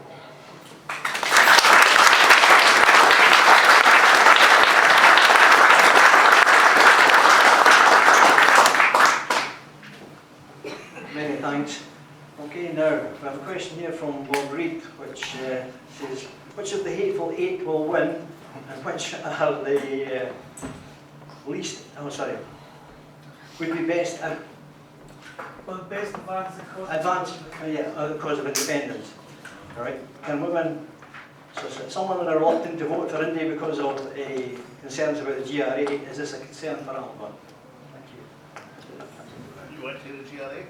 Many thanks. Okay, now we have a question here from Bob Reed, which says, which of the hateful eight will win, and which are the least, would be best best advance the cause of independence. All right. Can women, so some women are reluctant to vote for India because of concerns about the GRA. Is this a concern for ALBA? Thank you. You want to do the GRA?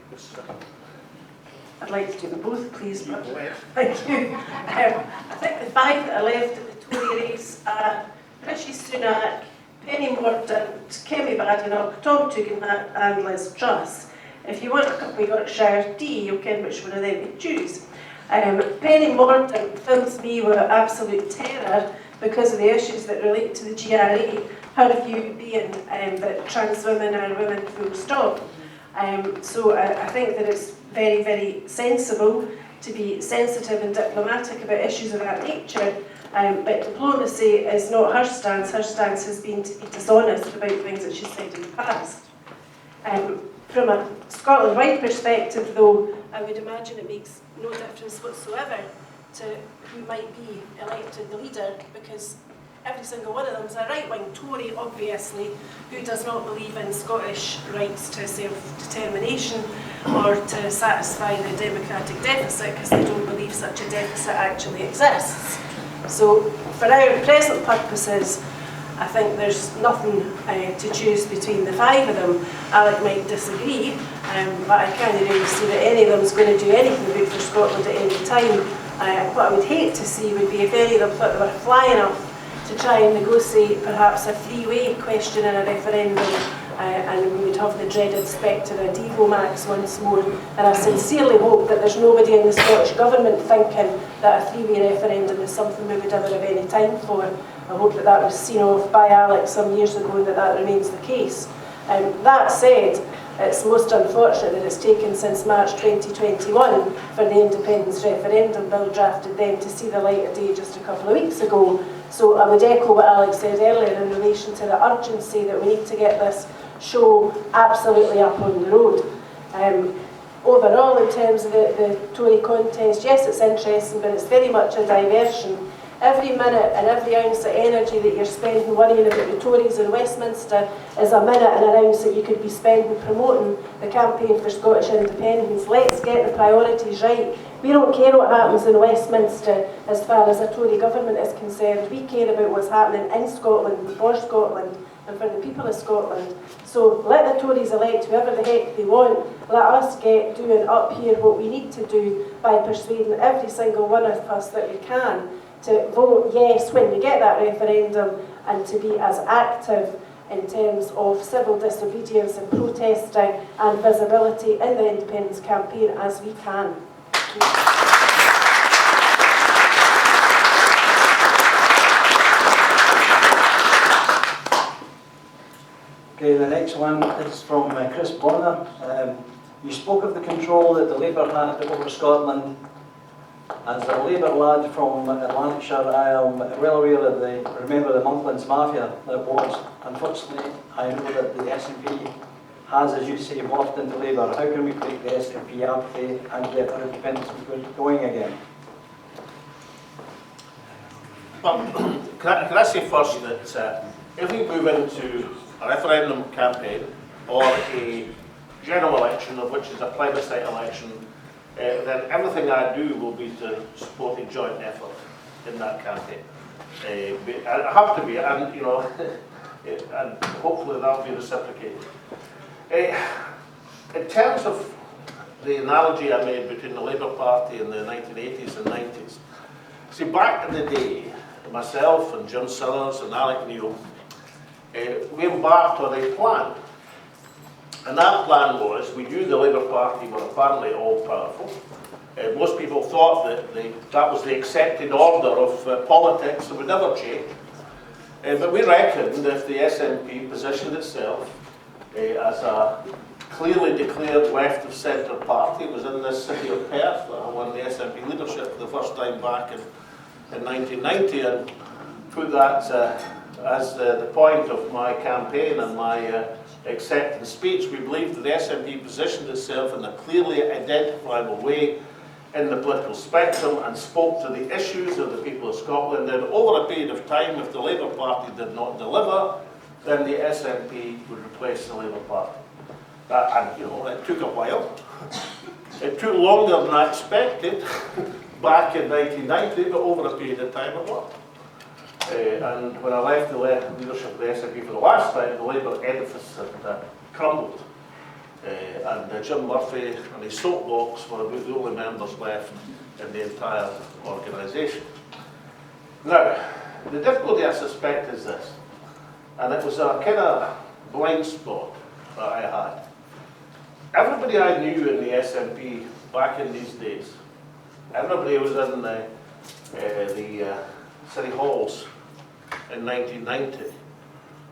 I'd like to do them both, please. Go ahead. Thank you. I think the five that are left at the Tory race are Rishi Sunak, Penny Mordaunt, Kemi Badenoch, Tom Tugendhat and Liz Truss. If you want a couple of Yorkshire D, you'll ken which one of them you choose. Penny Mordaunt fills me with absolute terror because of the issues that relate to the GRA, her view being that trans women are women full stop. So I think that it's very, very sensible to be sensitive and diplomatic about issues of that nature, but diplomacy is not her stance. Her stance has been to be dishonest about things that she's said in the past. From a Scotland-wide perspective, though, I would imagine it makes no difference whatsoever to who might be elected the leader, because every single one of them is a right-wing Tory, obviously, who does not believe in Scottish rights to self-determination or to satisfy the democratic deficit, because they don't believe such a deficit actually exists. So, for our present purposes, I think there's nothing to choose between the five of them. Alec might disagree, but I can't really see that any of them is going to do anything good for Scotland at any time. What I would hate to see would be if any of them thought they were flying up to try and negotiate perhaps a three-way question in a referendum, and we would have the dreaded spectre of Devo Max once more. And I sincerely hope that there's nobody in the Scottish Government thinking that a three-way referendum is something we would ever have any time for. I hope that that was seen off by Alec some years ago and that that remains the case. That said, it's most unfortunate that it's taken since March 2021 for the independence referendum bill drafted then to see the light of day just a couple of weeks ago. So I would echo what Alec said earlier in relation to the urgency that we need to get this show absolutely up on the road. Overall, in terms of the Tory contest, yes, it's interesting, but it's very much a diversion. Every minute and every ounce of energy that you're spending worrying about the Tories in Westminster is a minute and an ounce that you could be spending promoting the campaign for Scottish independence. Let's get the priorities right. We don't care what happens in Westminster as far as a Tory government is concerned. We care about what's happening in Scotland, for Scotland, and for the people of Scotland. So let the Tories elect whoever the heck they want. Let us get doing up here what we need to do by persuading every single one of us that we can to vote yes when we get that referendum, and to be as active in terms of civil disobedience and protesting and visibility in the independence campaign as we can. Okay, the next one is from Chris Bonner. You spoke of the control that the Labour had over Scotland. As a Labour lad from Lanarkshire, I am well aware of remember the Monklands Mafia that was. Unfortunately, I know that the SNP has, as you say, morphed into Labour. How can we break the SNP apathy and get our independence going again? Well, can I say first that if we move into a referendum campaign or a general election, of which is a plebiscite election, then everything I do will be to support a joint effort in that campaign. I have to be, and you know, and hopefully that will be reciprocated. In terms of the analogy I made between the Labour Party in the 1980s and 90s, see, back in the day, myself and Jim Sillars and Alec Neil, we embarked on a plan And that plan was, we knew the Labour Party were apparently all-powerful. Most people thought that that was the accepted order of politics that would never change. But we reckoned if the SNP positioned itself as a clearly declared left-of-centre party, it was in this city of Perth that I won the SNP leadership for the first time back in 1990, and put that as the point of my campaign and my acceptance speech. We believed that the SNP positioned itself in a clearly identifiable way in the political spectrum and spoke to the issues of the people of Scotland. And over a period of time, if the Labour Party did not deliver, then the SNP would replace the Labour Party. And you know, it took a while. It took longer than I expected back in 1990, but over a period of time it worked. And when I left the leadership of the SNP for the last time, the Labour edifice had crumbled. And Jim Murphy and his soapbox were about the only members left in the entire organisation. Now, the difficulty I suspect is this, and it was a kind of blind spot that I had. Everybody I knew in the SNP back in these days, everybody was in the city halls in 1990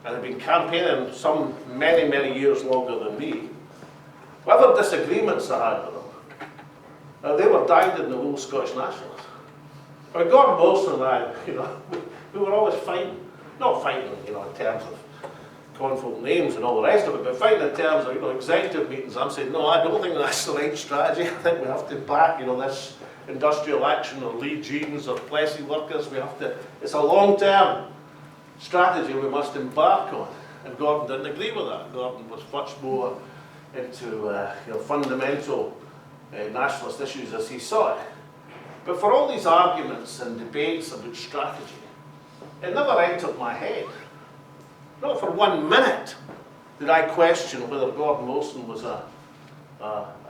and had been campaigning some many years longer than me. Whatever disagreements I had with them, they were dyed in the wool Scottish nationalists. I mean, Gordon Wilson and I, you know, we were always fighting, not fighting, you know, in terms of conflict names and all the rest of it, but fighting in terms of, you know, executive meetings. I'm saying, no, I don't think that's the right strategy. I think we have to back, you know, this industrial action or Lee Jeans or Plessy workers. We have to, it's a long-term strategy we must embark on. And Gordon didn't agree with that. Gordon was much more into you know, fundamental nationalist issues as he saw it. But for all these arguments and debates about strategy, it never entered my head. Not for 1 minute did I question whether Gordon Wilson was a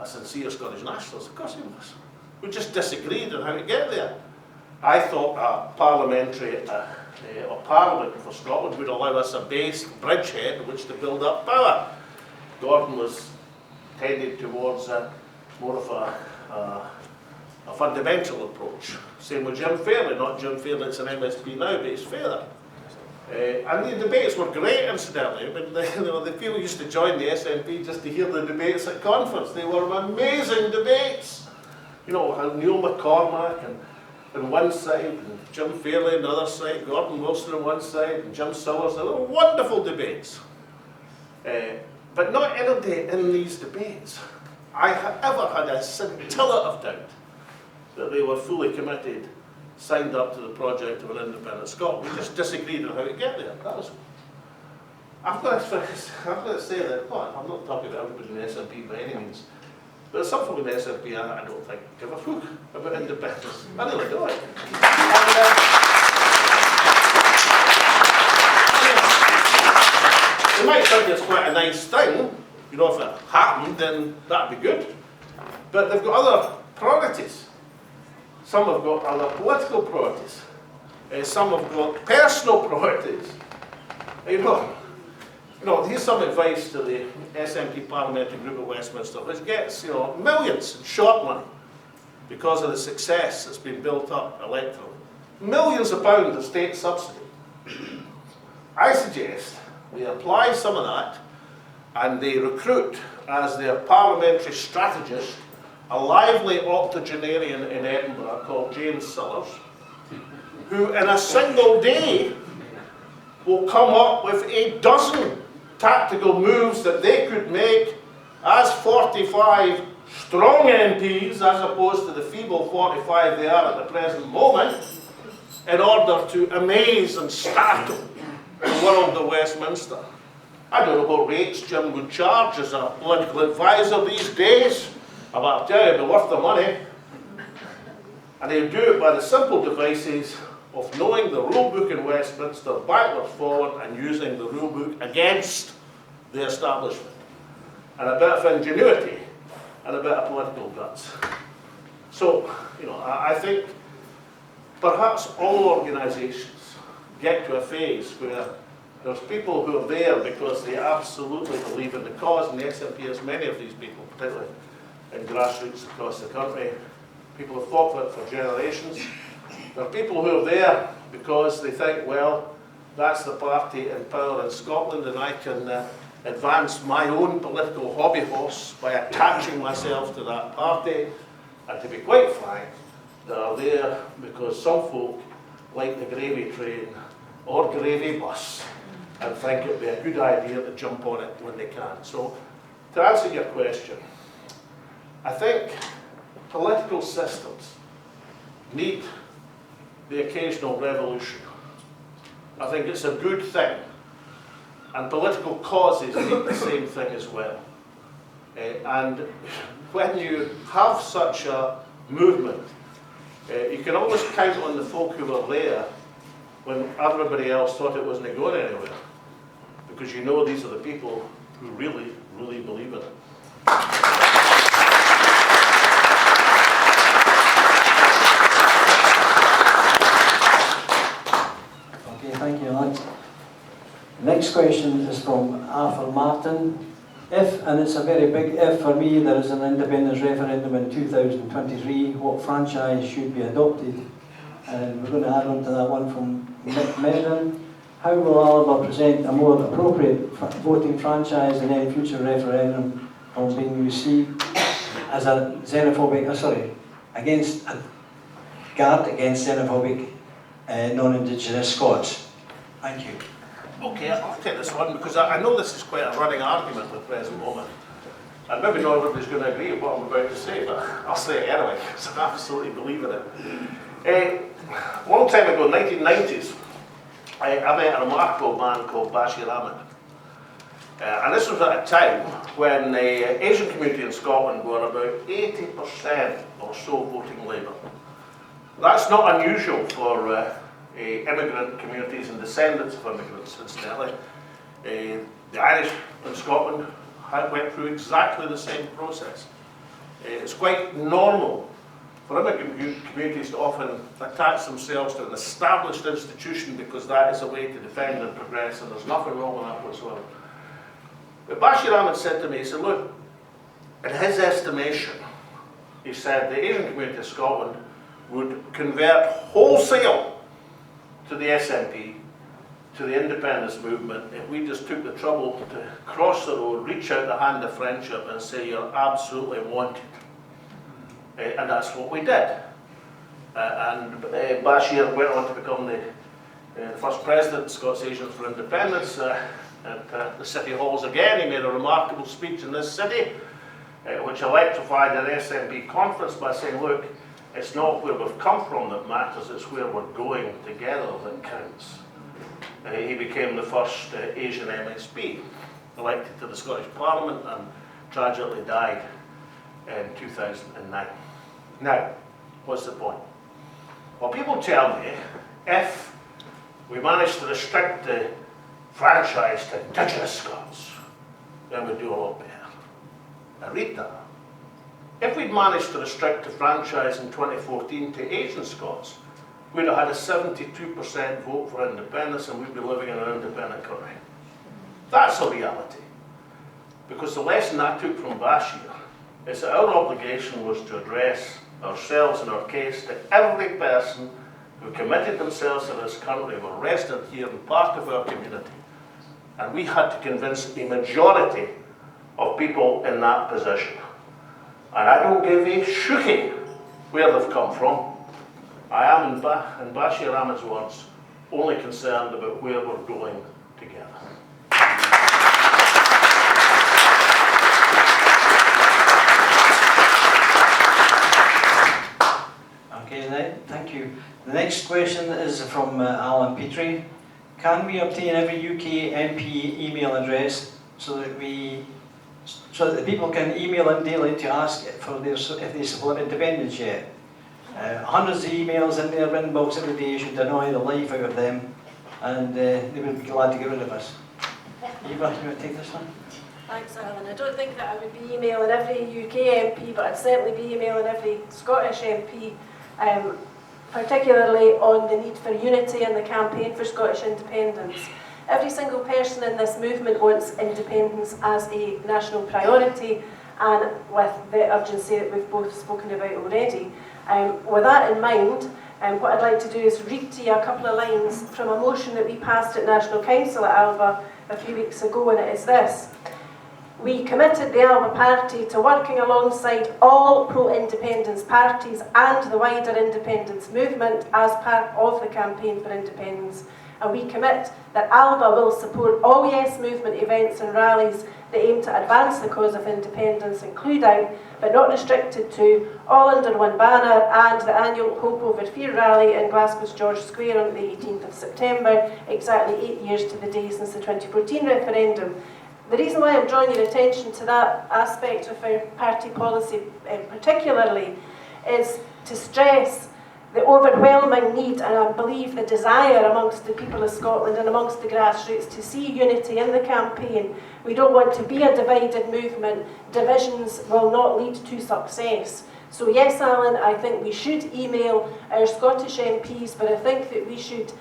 sincere Scottish nationalist. Of course he was. We just disagreed on how to get there. I thought a parliamentary or parliament for Scotland would allow us a base bridgehead in which to build up power. Gordon was tended towards more of a fundamental approach. Same with Jim Fairley, not Jim Fairley, it's an MSP now, but he's fairer. And the debates were great, incidentally. I mean, the people used to join the SNP just to hear the debates at conference. They were amazing debates. You know, Neil McCormack on one side, and Jim Fairley on the other side, Gordon Wilson on one side, and Jim Sillars. They were wonderful debates. But not any day in these debates I ever had a scintilla of doubt that they were fully committed, signed up to the project of an independent Scotland. We just disagreed on how to get there. That was. I've got to say that, well, I'm not talking about everybody in the SNP by any means, but there's some people in the SNP I don't think give a hoot about independence. I really don't. They might think it's quite a nice thing, you know, if it happened, then that'd be good. But they've got other priorities. Some have got other political priorities. Some have got personal priorities. You know, here's some advice to the SNP parliamentary group at Westminster, which gets, you know, millions in short money because of the success that's been built up electorally. Millions of pounds of state subsidy. I suggest they apply some of that and they recruit as their parliamentary strategist a lively octogenarian in Edinburgh called James Sillars, who in a single day will come up with a dozen tactical moves that they could make as 45 strong MPs, as opposed to the feeble 45 they are at the present moment, in order to amaze and startle the world of Westminster. I don't know what rates Jim would charge as a political advisor these days, but I'll tell you, it'll be worth the money. And they do it by the simple devices of knowing the rule book in Westminster backwards, forward, and using the rule book against the establishment. And a bit of ingenuity and a bit of political guts. So, you know, I think perhaps all organisations get to a phase where There's people who are there because they absolutely believe in the cause, and the SNP has many of these people, particularly in grassroots across the country. People have fought for it for generations. There are people who are there because they think, well, that's the party in power in Scotland, and I can advance my own political hobby horse by attaching myself to that party. And to be quite frank, they are there because some folk like the gravy train or gravy bus and think it would be a good idea to jump on it when they can. So, to answer your question, I think political systems need the occasional revolution. I think it's a good thing. And political causes need the same thing as well. And when you have such a movement, you can always count on the folk who were there when everybody else thought it wasn't going anywhere. Because you know these are the people who really, really believe in it. Okay, thank you, Alec. The next question is from Arthur Martin. If, and it's a very big if for me, there is an independence referendum in 2023, what franchise should be adopted? And we're going to add on to that one from Nick Medden. How will ALBA present a more appropriate voting franchise in any future referendum on being received as a xenophobic, against a guard against xenophobic non-Indigenous Scots? Thank you. Okay, I'll take this one because I know this is quite a running argument at the present moment. And maybe not everybody's going to agree with what I'm about to say, but I'll say it anyway, because I absolutely believe in it. A long time ago, 1990s, I met a remarkable man called Bashir Ahmed. And this was at a time when the Asian community in Scotland were about 80% or so voting Labour. That's not unusual for immigrant communities and descendants of immigrants, incidentally. The Irish in Scotland went through exactly the same process. It's quite normal for immigrant communities to often attach themselves to an established institution because that is a way to defend and progress, and there's nothing wrong with that whatsoever. But Bashir Ahmed said to me, he said, look, in his estimation, he said the Asian community of Scotland would convert wholesale to the SNP, to the independence movement, if we just took the trouble to cross the road, reach out the hand of friendship and say you're absolutely wanted. And that's what we did. And Bashir went on to become the first president of Scots Asians for Independence at the City Halls again. He made a remarkable speech in this city, which electrified an SNP conference by saying, look, it's not where we've come from that matters, it's where we're going together that counts. He became the first Asian MSP elected to the Scottish Parliament and tragically died in 2009. Now, what's the point? Well, people tell me if we manage to restrict the franchise to Indigenous Scots, then we'd do a lot better. Now read that. If we'd managed to restrict the franchise in 2014 to Asian Scots, we'd have had a 72% vote for independence and we'd be living in an independent country. That's a reality. Because the lesson I took from Bashir is that our obligation was to address ourselves and our case to every person who committed themselves to this country, were resident here and part of our community. And we had to convince a majority of people in that position. And I don't give a shookie where they've come from. I am, in Bashir Ahmed's words, only concerned about where we're going together. Okay, thank you. The next question is from Alan Petrie. Can we obtain every UK MP email address so that the people can email in daily to ask for if they support independence yet? Hundreds of emails in their inbox every day should annoy the life out of them, and they would be glad to get rid of us. Eva, do you want to take this one? Thanks, Alan. I don't think that I would be emailing every UK MP, but I'd certainly be emailing every Scottish MP, particularly on the need for unity and the campaign for Scottish independence. Every single person in this movement wants independence as a national priority, and with the urgency that we've both spoken about already. With that in mind, what I'd like to do is read to you a couple of lines from a motion that we passed at National Council at ALBA a few weeks ago, and it is this. We committed the AlbaParty to working alongside all pro-independence parties and the wider independence movement as part of the campaign for independence. And we commit that ALBA will support all Yes Movement events and rallies that aim to advance the cause of independence, including, but not restricted to, all under one banner, and the annual Hope Over Fear rally in Glasgow's George Square on the 18th of September, exactly 8 years to the day since the 2014 referendum. The reason why I'm drawing your attention to that aspect of our party policy particularly is to stress the overwhelming need, and I believe the desire amongst the people of Scotland and amongst the grassroots to see unity in the campaign. We don't want to be a divided movement. Divisions will not lead to success. So yes, Alan, I think we should email our Scottish MPs, but I think that we should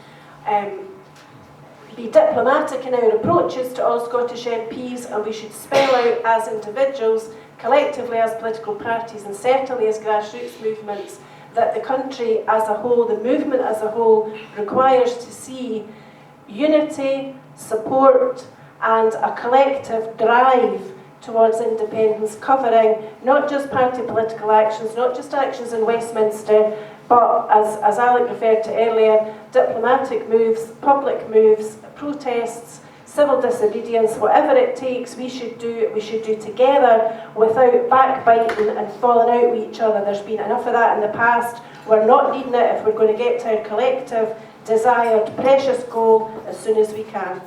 be diplomatic in our approaches to all Scottish MPs, and we should spell out as individuals, collectively as political parties, and certainly as grassroots movements, that the country as a whole, the movement as a whole, requires to see unity, support, and a collective drive towards independence, covering not just party political actions, not just actions in Westminster, but, as Alec referred to earlier, diplomatic moves, public moves, protests, civil disobedience, whatever it takes, we should do together without backbiting and falling out with each other. There's been enough of that in the past. We're not needing it if we're going to get to our collective, desired, precious goal as soon as we can.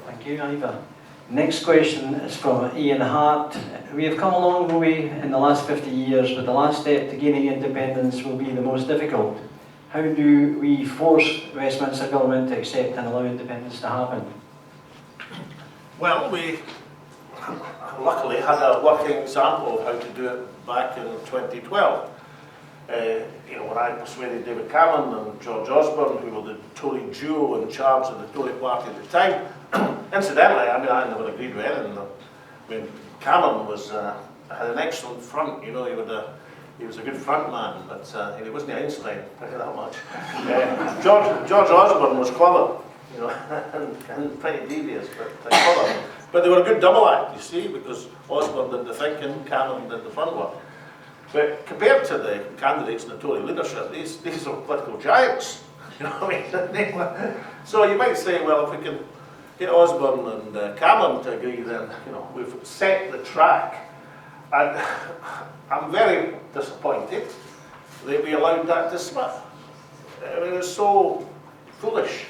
Thank you, Eva. Next question is from Ian Hart. We have come a long way in the last 50 years, but the last step to gaining independence will be the most difficult. How do we force Westminster Government to accept and allow independence to happen? Well, we luckily had a working example of how to do it back in 2012. When I persuaded David Cameron and George Osborne, who were the Tory duo in charge of the Tory party at the time. Incidentally, I never agreed with anything. Cameron had an excellent front. He was a good front man, but he wasn't Einstein, I tell you that much. George Osborne was clever, and pretty devious, but clever. But they were a good double act, you see, because Osborne did the thinking, Cameron did the front work. But compared to the candidates in the Tory leadership, these are political giants. You know what I mean? So you might say, well, if we can get Osborne and Cameron to agree, then we've set the track. And I'm very disappointed that we allowed that to slip. It's so foolish.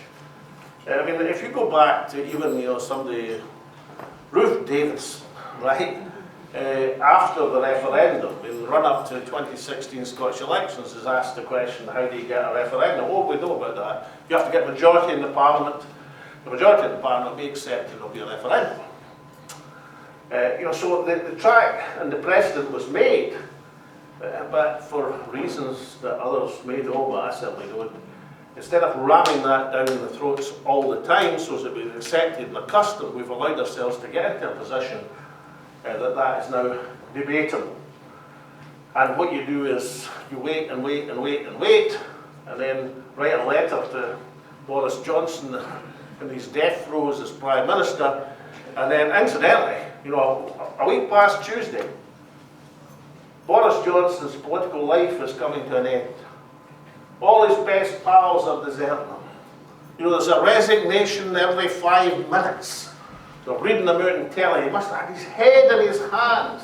If you go back to even somebody, Ruth Davis, right? After the referendum, in the run-up to 2016 Scottish elections, is asked the question, how do you get a referendum? Oh, we know about that. You have to get majority in the Parliament. The majority of the Parliament will be accepted, there'll be a referendum. So the track and the precedent was made, but for reasons that others may know, but I certainly don't, instead of ramming that down the throats all the time so that we're accepted and accustomed, we've allowed ourselves to get into a position that is now debatable. And what you do is you wait and wait and wait and wait, and then write a letter to Boris Johnson in his death throes as Prime Minister, and then incidentally, a week past Tuesday, Boris Johnson's political life is coming to an end. All his best pals are deserting him. There's a resignation every 5 minutes. They're reading him out in telly. He must have had his head in his hands.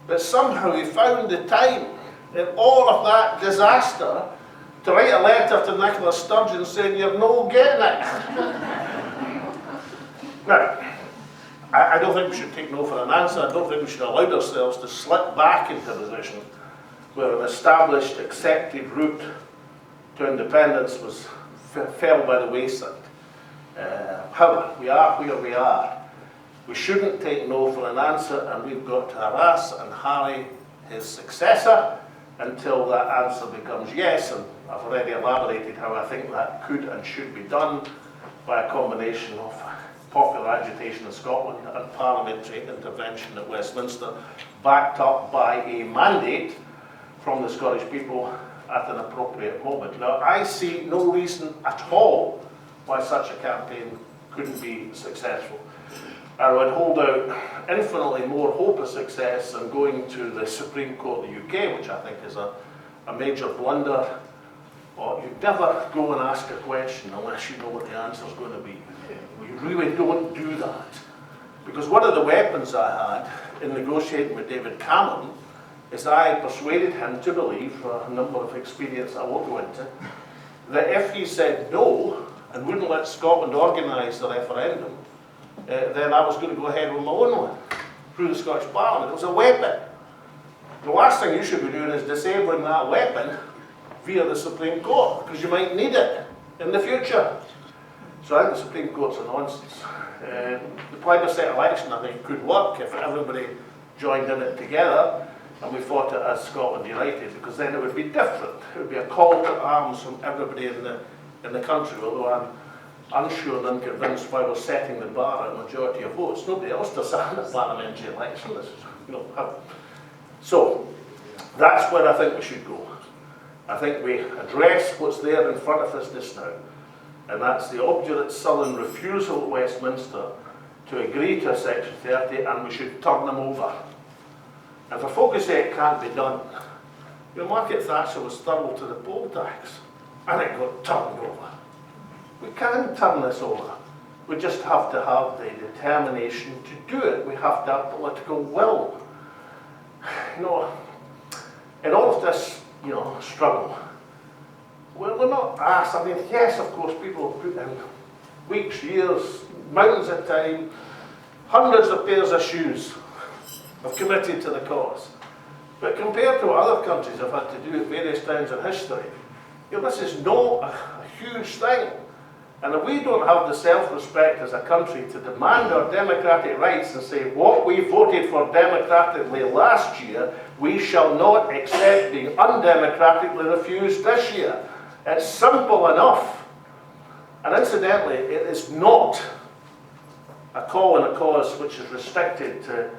But somehow he found the time in all of that disaster to write a letter to Nicola Sturgeon saying, you're no getting it. Now, I don't think we should take no for an answer. I don't think we should allow ourselves to slip back into a position where an established, accepted route to independence fell by the wayside. However, we are where we are. We shouldn't take no for an answer, and we've got to harass and harry his successor until that answer becomes yes, and I've already elaborated how I think that could and should be done by a combination of popular agitation in Scotland and parliamentary intervention at Westminster, backed up by a mandate from the Scottish people at an appropriate moment. Now, I see no reason at all why such a campaign couldn't be successful. I would hold out infinitely more hope of success than going to the Supreme Court of the UK, which I think is a major blunder. Or you never go and ask a question unless you know what the answer is going to be. You really don't do that. Because one of the weapons I had in negotiating with David Cameron is I persuaded him to believe, for a number of experiences I won't go into, that if he said no and wouldn't let Scotland organise the referendum, then I was going to go ahead with my own one through the Scottish Parliament. It was a weapon. The last thing you should be doing is disabling that weapon via the Supreme Court, because you might need it in the future. So I think the Supreme Court's a nonsense. The plebiscite election, I think, could work if everybody joined in it together and we fought it as Scotland United, because then it would be different. It would be a call to arms from everybody in the country, although I'm unsure and unconvinced why we're setting the bar at a majority of votes. Nobody else does that in a parliamentary election. This is, So, that's where I think we should go. I think we address what's there in front of us just now, and that's the obdurate sullen refusal at Westminster to agree to a Section 30, and we should turn them over. And for focus sake, it can't be done. Margaret Thatcher was thorough to the poll tax, and it got turned over. We can turn this over. We just have to have the determination to do it. We have to have political will. In all of this, struggle, we're not asked. I mean, yes, of course, people put in weeks, years, mountains of time, hundreds of pairs of shoes have committed to the cause. But compared to what other countries have had to do at various times in history, this is not a huge thing. And if we don't have the self-respect as a country to demand our democratic rights and say what we voted for democratically last year, we shall not accept being undemocratically refused this year. It's simple enough. And incidentally, it is not a call and a cause which is restricted to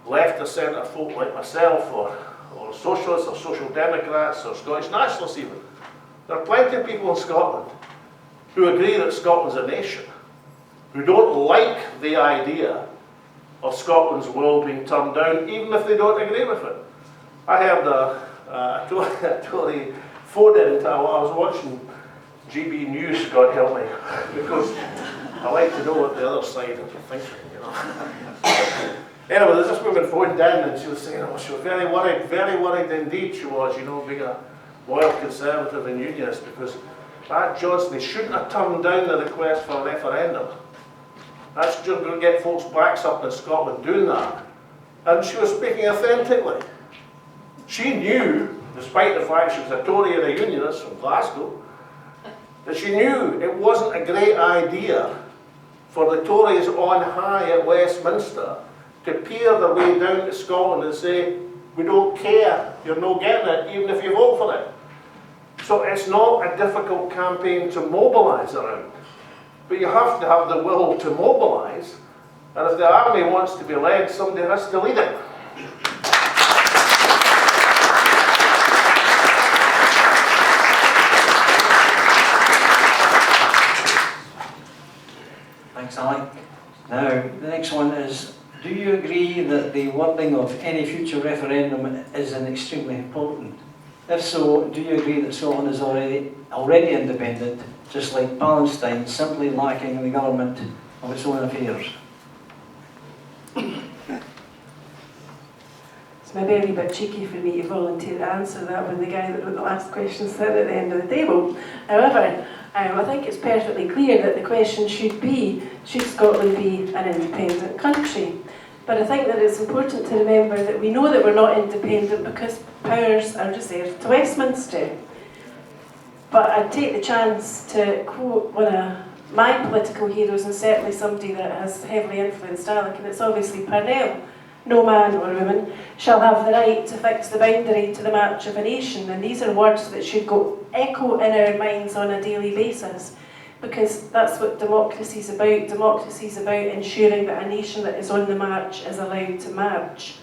left or centre folk like myself, or socialists, or social democrats, or Scottish nationalists even. There are plenty of people in Scotland who agree that Scotland's a nation, who don't like the idea of Scotland's will being turned down, even if they don't agree with it. I heard a Tory phone in. I was watching GB News, God help me, because I like to know what the other side is thinking, Anyway, there's this woman phoned in and she was saying, she was very worried indeed she was, being a loyal Conservative and Unionist, because that Johnson, he shouldn't have turned down the request for a referendum. That's just going to get folks' backs up in Scotland doing that. And she was speaking authentically. She knew, despite the fact she was a Tory and a Unionist from Glasgow, that she knew it wasn't a great idea for the Tories on high at Westminster to peer their way down to Scotland and say, we don't care, you're not getting it, even if you vote for it. So it's not a difficult campaign to mobilise around. But you have to have the will to mobilise, and if the army wants to be led, somebody has to lead it. Thanks, Alec. Now, the next one is, do you agree that the wording of any future referendum is extremely important? If so, do you agree that Scotland is already independent, just like Palestine, simply lacking the government of its own affairs? It's maybe a wee bit cheeky for me to volunteer to answer that when the guy that wrote the last question sat at the end of the table. However, I think it's perfectly clear that the question should be, should Scotland be an independent country? But I think that it's important to remember that we know that we're not independent because powers are reserved to Westminster. But I'd take the chance to quote one of my political heroes, and certainly somebody that has heavily influenced Alec, and it's obviously Parnell. no man or woman, shall have the right to fix the boundary to the march of a nation. And these are words that should go echo in our minds on a daily basis, because that's what democracy is about. Democracy is about ensuring that a nation that is on the march is allowed to march.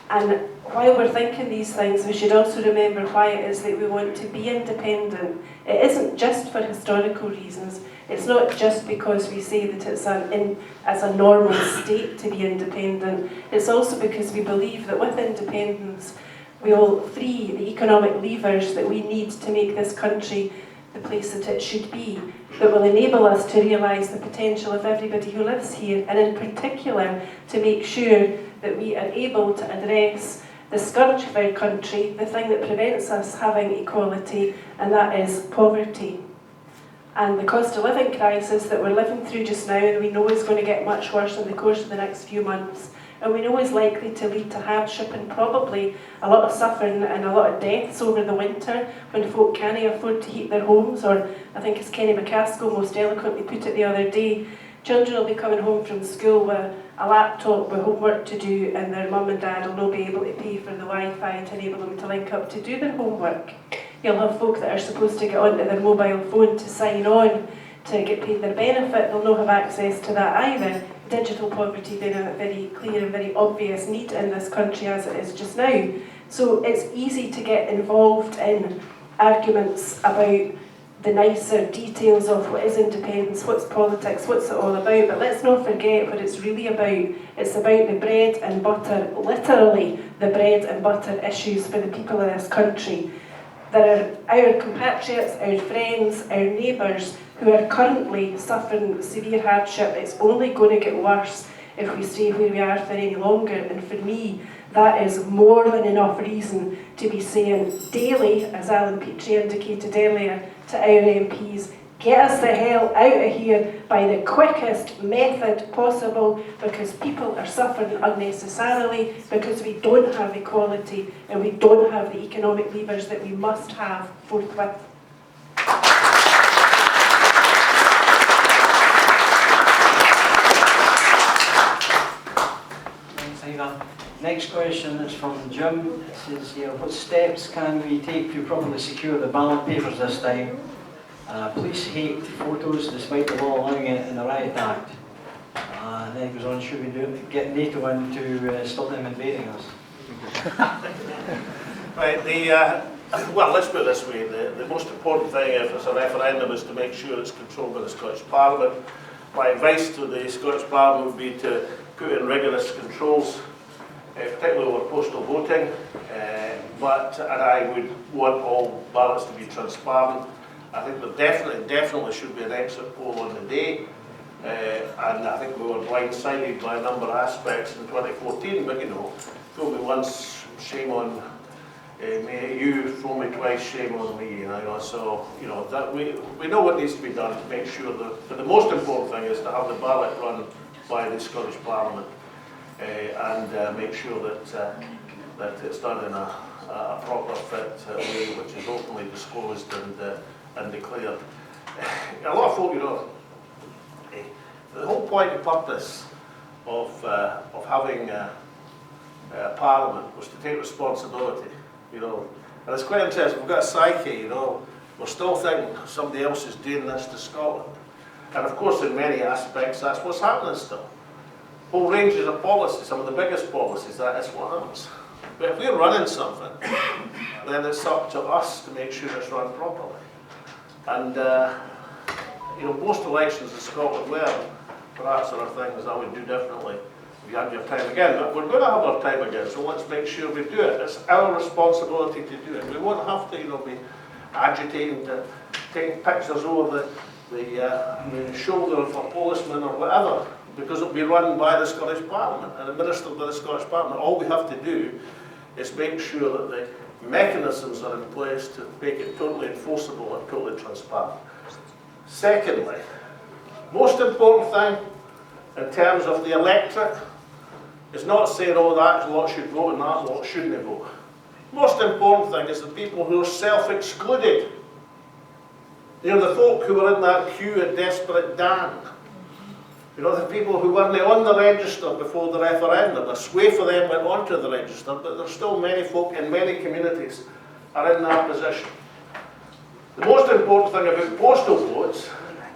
And while we're thinking these things, we should also remember why it is that we want to be independent. It isn't just for historical reasons. It's not just because we say that it's as a normal state to be independent. It's also because we believe that with independence, we will free the economic levers that we need to make this country the place that it should be, that will enable us to realise the potential of everybody who lives here, and in particular to make sure that we are able to address the scourge of our country, the thing that prevents us having equality, and that is poverty. And the cost of living crisis that we're living through just now, and we know is going to get much worse in the course of the next few months, and we know is likely to lead to hardship and probably a lot of suffering and a lot of deaths over the winter when folk can't afford to heat their homes, or I think as Kenny McCaskill most eloquently put it the other day, children will be coming home from school with a laptop with homework to do, and their mum and dad will not be able to pay for the Wi-Fi to enable them to link up to do their homework. You'll have folk that are supposed to get onto their mobile phone to sign on to get paid their benefit. They'll not have access to that either. Digital poverty being a very clear and very obvious need in this country as it is just now. So it's easy to get involved in arguments about the nicer details of what is independence, what's politics, what's it all about, but let's not forget what it's really about. It's about the bread and butter, literally the bread and butter issues for the people of this country. There are our compatriots, our friends, our neighbours who are currently suffering severe hardship. It's only going to get worse if we stay where we are for any longer, and for me that is more than enough reason to be saying daily, as Alan Petrie indicated earlier, to our MPs, get us the hell out of here by the quickest method possible, because people are suffering unnecessarily, because we don't have equality and we don't have the economic levers that we must have forthwith. Thanks, Eva. Next question is from Jim. It says here, what steps can we take to properly secure the ballot papers this time? Police hate photos despite the law allowing it in the Riot Act. And then it goes on, should we get NATO in to stop them invading us? Right, well, let's put it this way. The most important thing if it's a referendum is to make sure it's controlled by the Scottish Parliament. My advice to the Scottish Parliament would be to put in rigorous controls, particularly over postal voting, and I would want all ballots to be transparent. I think there definitely should be an exit poll on the day, and I think we were blindsided by a number of aspects in 2014, but you know, fool me once, shame on me, you, fool me twice, shame on me, you know, so, you know, that we know what needs to be done to make sure that, but the most important thing is to have the ballot run by the Scottish Parliament, and make sure that it's done in a proper fit way, which is openly disclosed and declared. A lot of folk, you know, the whole point and purpose of having a Parliament was to take responsibility, you know. And it's quite interesting, we've got a psyche, you know, we're still thinking somebody else is doing this to Scotland. And of course, in many aspects, that's what's happening still. Whole ranges of policies, some of the biggest policies, that is what happens. But if we're running something, then it's up to us to make sure it's run properly. And, you know, most elections in Scotland were perhaps there are things I would do differently if you had your time again. But we're going to have our time again, so let's make sure we do it. It's our responsibility to do it. We won't have to, you know, be agitating, taking pictures over the shoulder of a policeman or whatever, because it'll be run by the Scottish Parliament and administered by the Scottish Parliament. All we have to do is make sure that the mechanisms are in place to make it totally enforceable and totally transparent. Secondly, most important thing in terms of the electorate is not saying, oh, that lot should vote and that lot shouldn't vote. Most important thing is the people who are self-excluded. You know, the folk who are in that queue at Desperate Dan. You know, the people who weren't on the register before the referendum, a swathe of them went onto the register, but there's still many folk in many communities are in that position. The most important thing about postal votes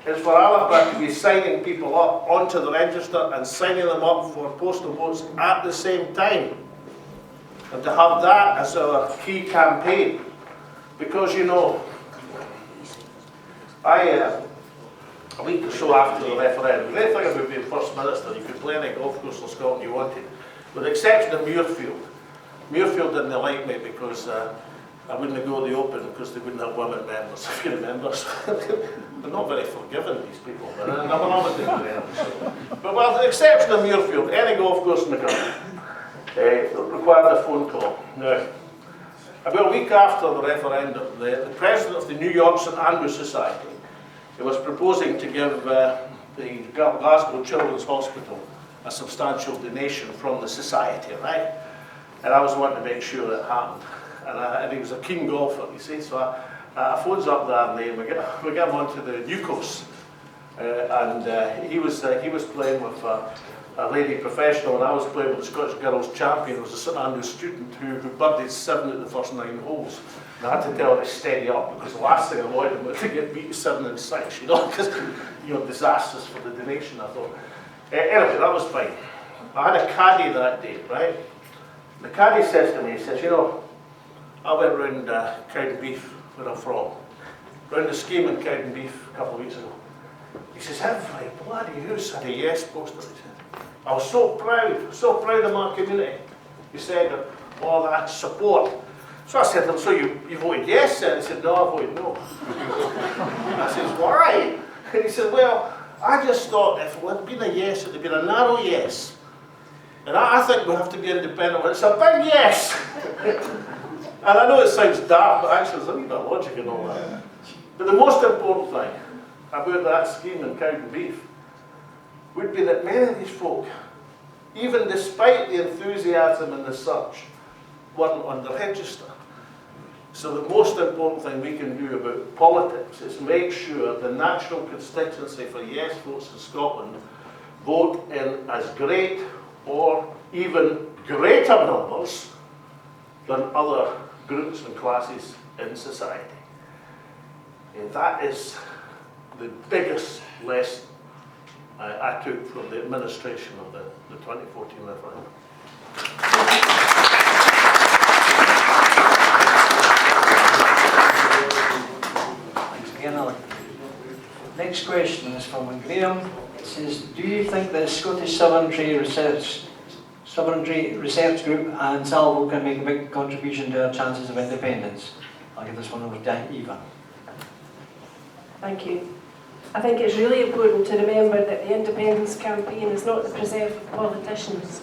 is for AlbaParty to be signing people up onto the register and signing them up for postal votes at the same time. And to have that as our key campaign. Because, you know, a week or so after the referendum, the great thing about being First Minister, you could play any golf course in Scotland you wanted, with the exception of Muirfield. Muirfield didn't like me because I wouldn't go to the Open because they wouldn't have women members, if you remember. They're not very forgiving, these people, but I never know what they do. But with the exception of Muirfield, any golf course in the country required a phone call. Now, about a week after the referendum, the president of the New York St Andrews Society was proposing to give the Glasgow Children's Hospital a substantial donation from the society, right? And I was wanting to make sure it happened. And he was a keen golfer, you see, so I phones up there and we get him onto the new course. He was playing with a lady professional, and I was playing with the Scottish Girls Champion, who was a St Andrews student who birdied 7 at the first 9 holes. And I had to tell her to steady up, because the last thing I wanted was to get beat 7 and 6, you know, because, you know, disasters for the donation, I thought. Anyway, that was fine. I had a caddie that day, right? The caddie says to me, he says, you know, I went round Cowdenbeath, where I'm from, round the scheme in Cowdenbeath a couple of weeks ago. He says, every bloody house had a yes poster. He said, I was so proud of my community. He said, all that support. So I said to him, so you voted yes then? He said, no, I voted no. I said, why? And he said, well, I just thought if it had been a yes, it would have been a narrow yes. And I think we have to be independent. It's a big yes. And I know it sounds daft, but actually there's a wee bit of logic in all that. But the most important thing about that scheme in Cowdenbeath would be that many of these folk, even despite the enthusiasm and the such, weren't on the register. So the most important thing we can do about politics is make sure the national constituency for yes votes in Scotland vote in as great or even greater numbers than other groups and classes in society. And that is the biggest lesson I took from the administration of the 2014 referendum. Thanks again, Alec. Next question is from Graham. It says, do you think the Scottish Sovereignty Research Group and Salmond can make a big contribution to our chances of independence? I'll give this one over to Eva. Thank you. I think it's really important to remember that the independence campaign is not the preserve of politicians.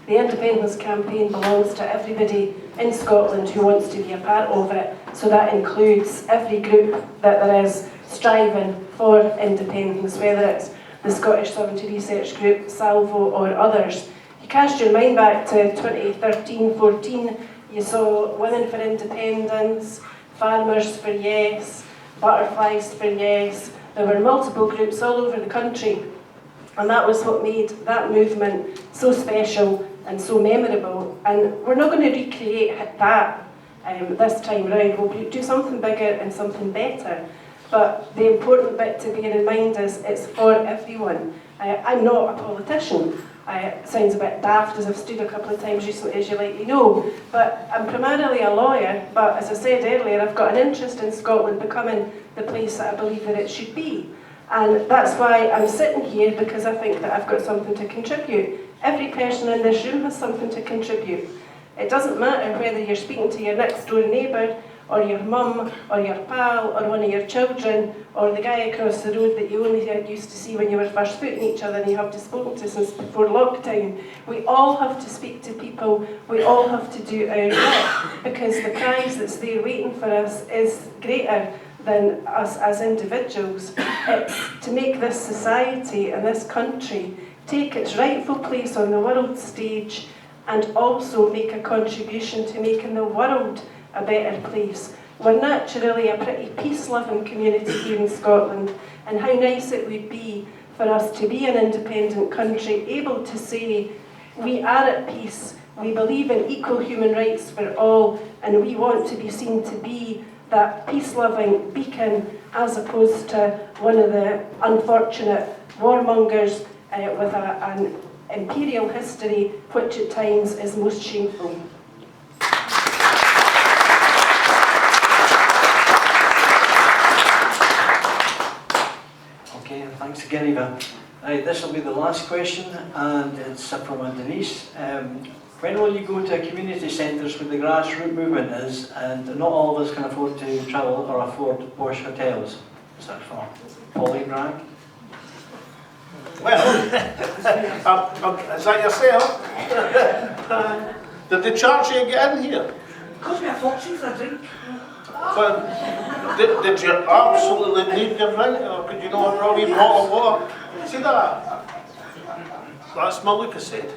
The independence campaign belongs to everybody in Scotland who wants to be a part of it, so that includes every group that there is striving for independence, whether it's the Scottish Sovereignty Research Group, Salvo or others. You cast your mind back to 2013-14, you saw Women for Independence, Farmers for Yes, Butterflies for Yes. There were multiple groups all over the country, and that was what made that movement so special and so memorable. And we're not going to recreate that this time round. We'll do something bigger and something better. But the important bit to bear in mind is it's for everyone. I'm not a politician. It sounds a bit daft, as I've stood a couple of times recently, as you likely know, but I'm primarily a lawyer, but as I said earlier, I've got an interest in Scotland becoming the place that I believe that it should be. And that's why I'm sitting here, because I think that I've got something to contribute. Every person in this room has something to contribute. It doesn't matter whether you're speaking to your next door neighbour, or your mum, or your pal, or one of your children, or the guy across the road that you only used to see when you were first footing each other and you haven't spoken to since before lockdown. We all have to speak to people, we all have to do our bit, because the prize that's there waiting for us is greater than us as individuals. It's to make this society and this country take its rightful place on the world stage, and also make a contribution to making the world a better place. We're naturally a pretty peace-loving community here in Scotland, and how nice it would be for us to be an independent country, able to say we are at peace, we believe in equal human rights for all, and we want to be seen to be that peace-loving beacon, as opposed to one of the unfortunate warmongers with an imperial history, which at times is most shameful. Okay, thanks again, Eva. Right, this will be the last question, and it's from Denise. When will you go to community centres where the grassroots movement is, and not all of us can afford to travel or afford posh hotels? Is that for Polly Bragg? Well, is that yourself? Did they charge you to get in here? Cost me a fortune for a drink. But did you absolutely need your drink, or could you not probably bottle of water? See that? That's my Lucasade.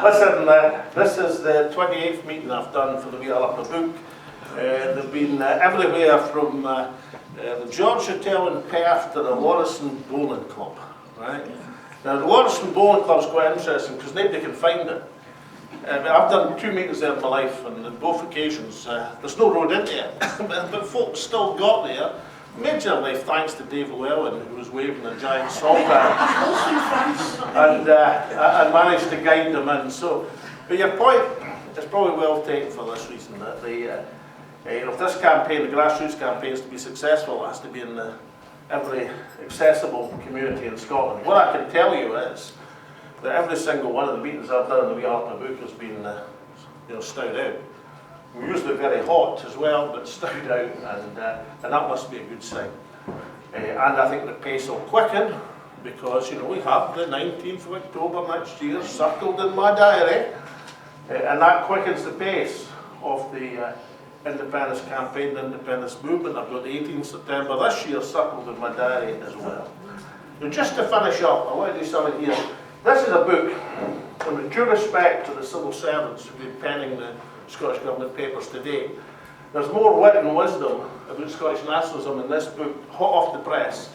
Listen, this is the 28th meeting I've done for the ALBA Book. They've been everywhere from the George Hotel in Perth to the Warrisson Bowling Club. Right? Now the Warrisson Bowling Club is quite interesting because nobody can find it. I've done 2 meetings there in my life, and on both occasions there's no road in there, but folks still got there. Majorly thanks to Dave Llewellyn, who was waving a giant salt bag and managed to guide them in. So, but your point is probably well taken for this reason, that if this campaign, the grassroots campaign, is to be successful, it has to be in every accessible community in Scotland. What I can tell you is that every single one of the meetings I've done in the ALBA Book has been stowed out. We're usually very hot as well, but stowed out, and that must be a good sign. And I think the pace will quicken, because we have the 19th of October next year circled in my diary, and that quickens the pace of the independence campaign, the independence movement. I've got the 18th September this year circled in my diary as well. Now, just to finish up, I want to do something here. This is a book, and with due respect to the civil servants who've been penning the Scottish Government papers today, there's more wit and wisdom about Scottish nationalism in this book, hot off the press,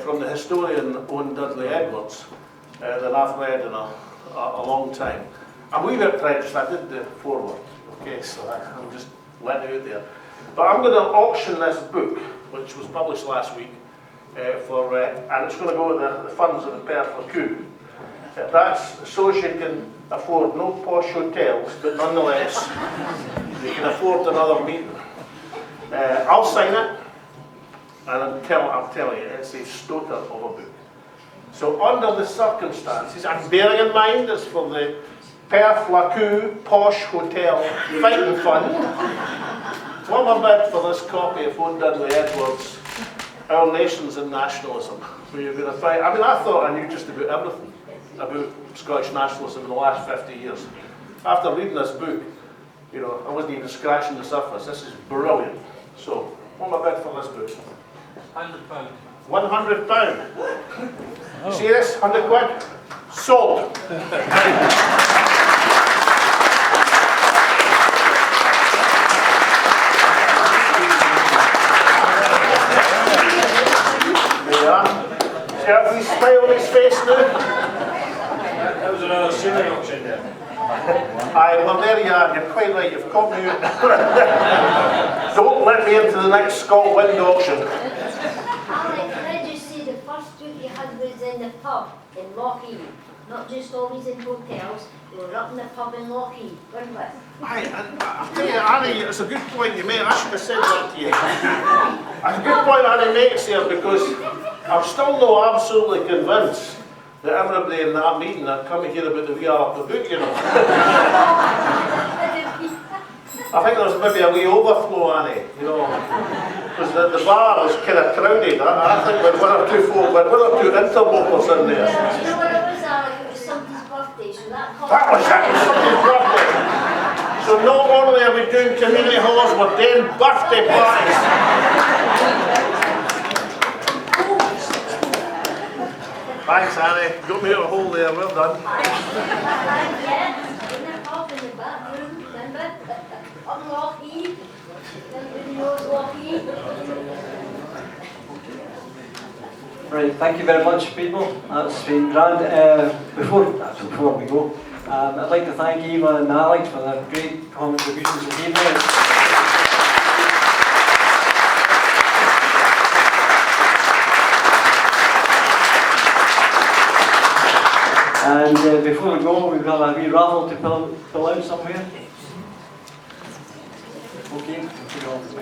from the historian Owen Dudley-Edwards, than I've read in a long time. I'm a wee bit prejudiced. I did the foreword, okay, so I'm just letting it out there. But I'm going to auction this book, which was published last week, and it's going to go to the funds of the Perth Lacoon. That's so as you can afford no posh hotels, but nonetheless, you can afford another meeting. I'll sign it, and I'm telling you, it's a stoker of a book. So under the circumstances, and bearing in mind it's for the Perth Lacoon Posh Hotel Fighting Fund, what am I bid for this copy of Owen Dudley-Edwards, Our Nations and Nationalism? Where you're going to fight. I mean, I thought I knew just about everything about Scottish nationalism in the last 50 years. After reading this book, I wasn't even scratching the surface. This is brilliant. So, what am I bid for this book? £100. £100. You see this? 100 quid? Sold. There you are. See that wee smile on his face now? That was another scenery auction there. Aye, well there you are, you're quite right, you've caught me out. Don't let me into the next Scotland auction. Alec, can I just say the first book you had was in the pub in Lochee, not just always in hotels, we were up in the pub in Lochee, weren't we? Aye, I tell you, Annie, it's a good point you made. I should have said that to you. It's a good point Annie makes here, because I'm still not absolutely convinced that everybody in that meeting had come to hear about the ALBA Book, I think there was maybe a wee overflow, Annie, because the bar was kind of crowded. I think with one or two interlopers in there. You know what it was, Alec? It was somebody's birthday, so that cost... That was it, somebody's birthday. So not only are we doing community halls, we're doing birthday parties. Thanks, Annie. Got me out a hole there. Well done. Yeah, in the pub, in the bathroom, remember? Up in Lochee. Everybody knows Lochee. Right, thank you very much, people. That's been grand. Before we go, I'd like to thank Eva and Alec for their great contributions this evening. And before we go, we've got a wee raffle to fill out somewhere. Okay, thanks.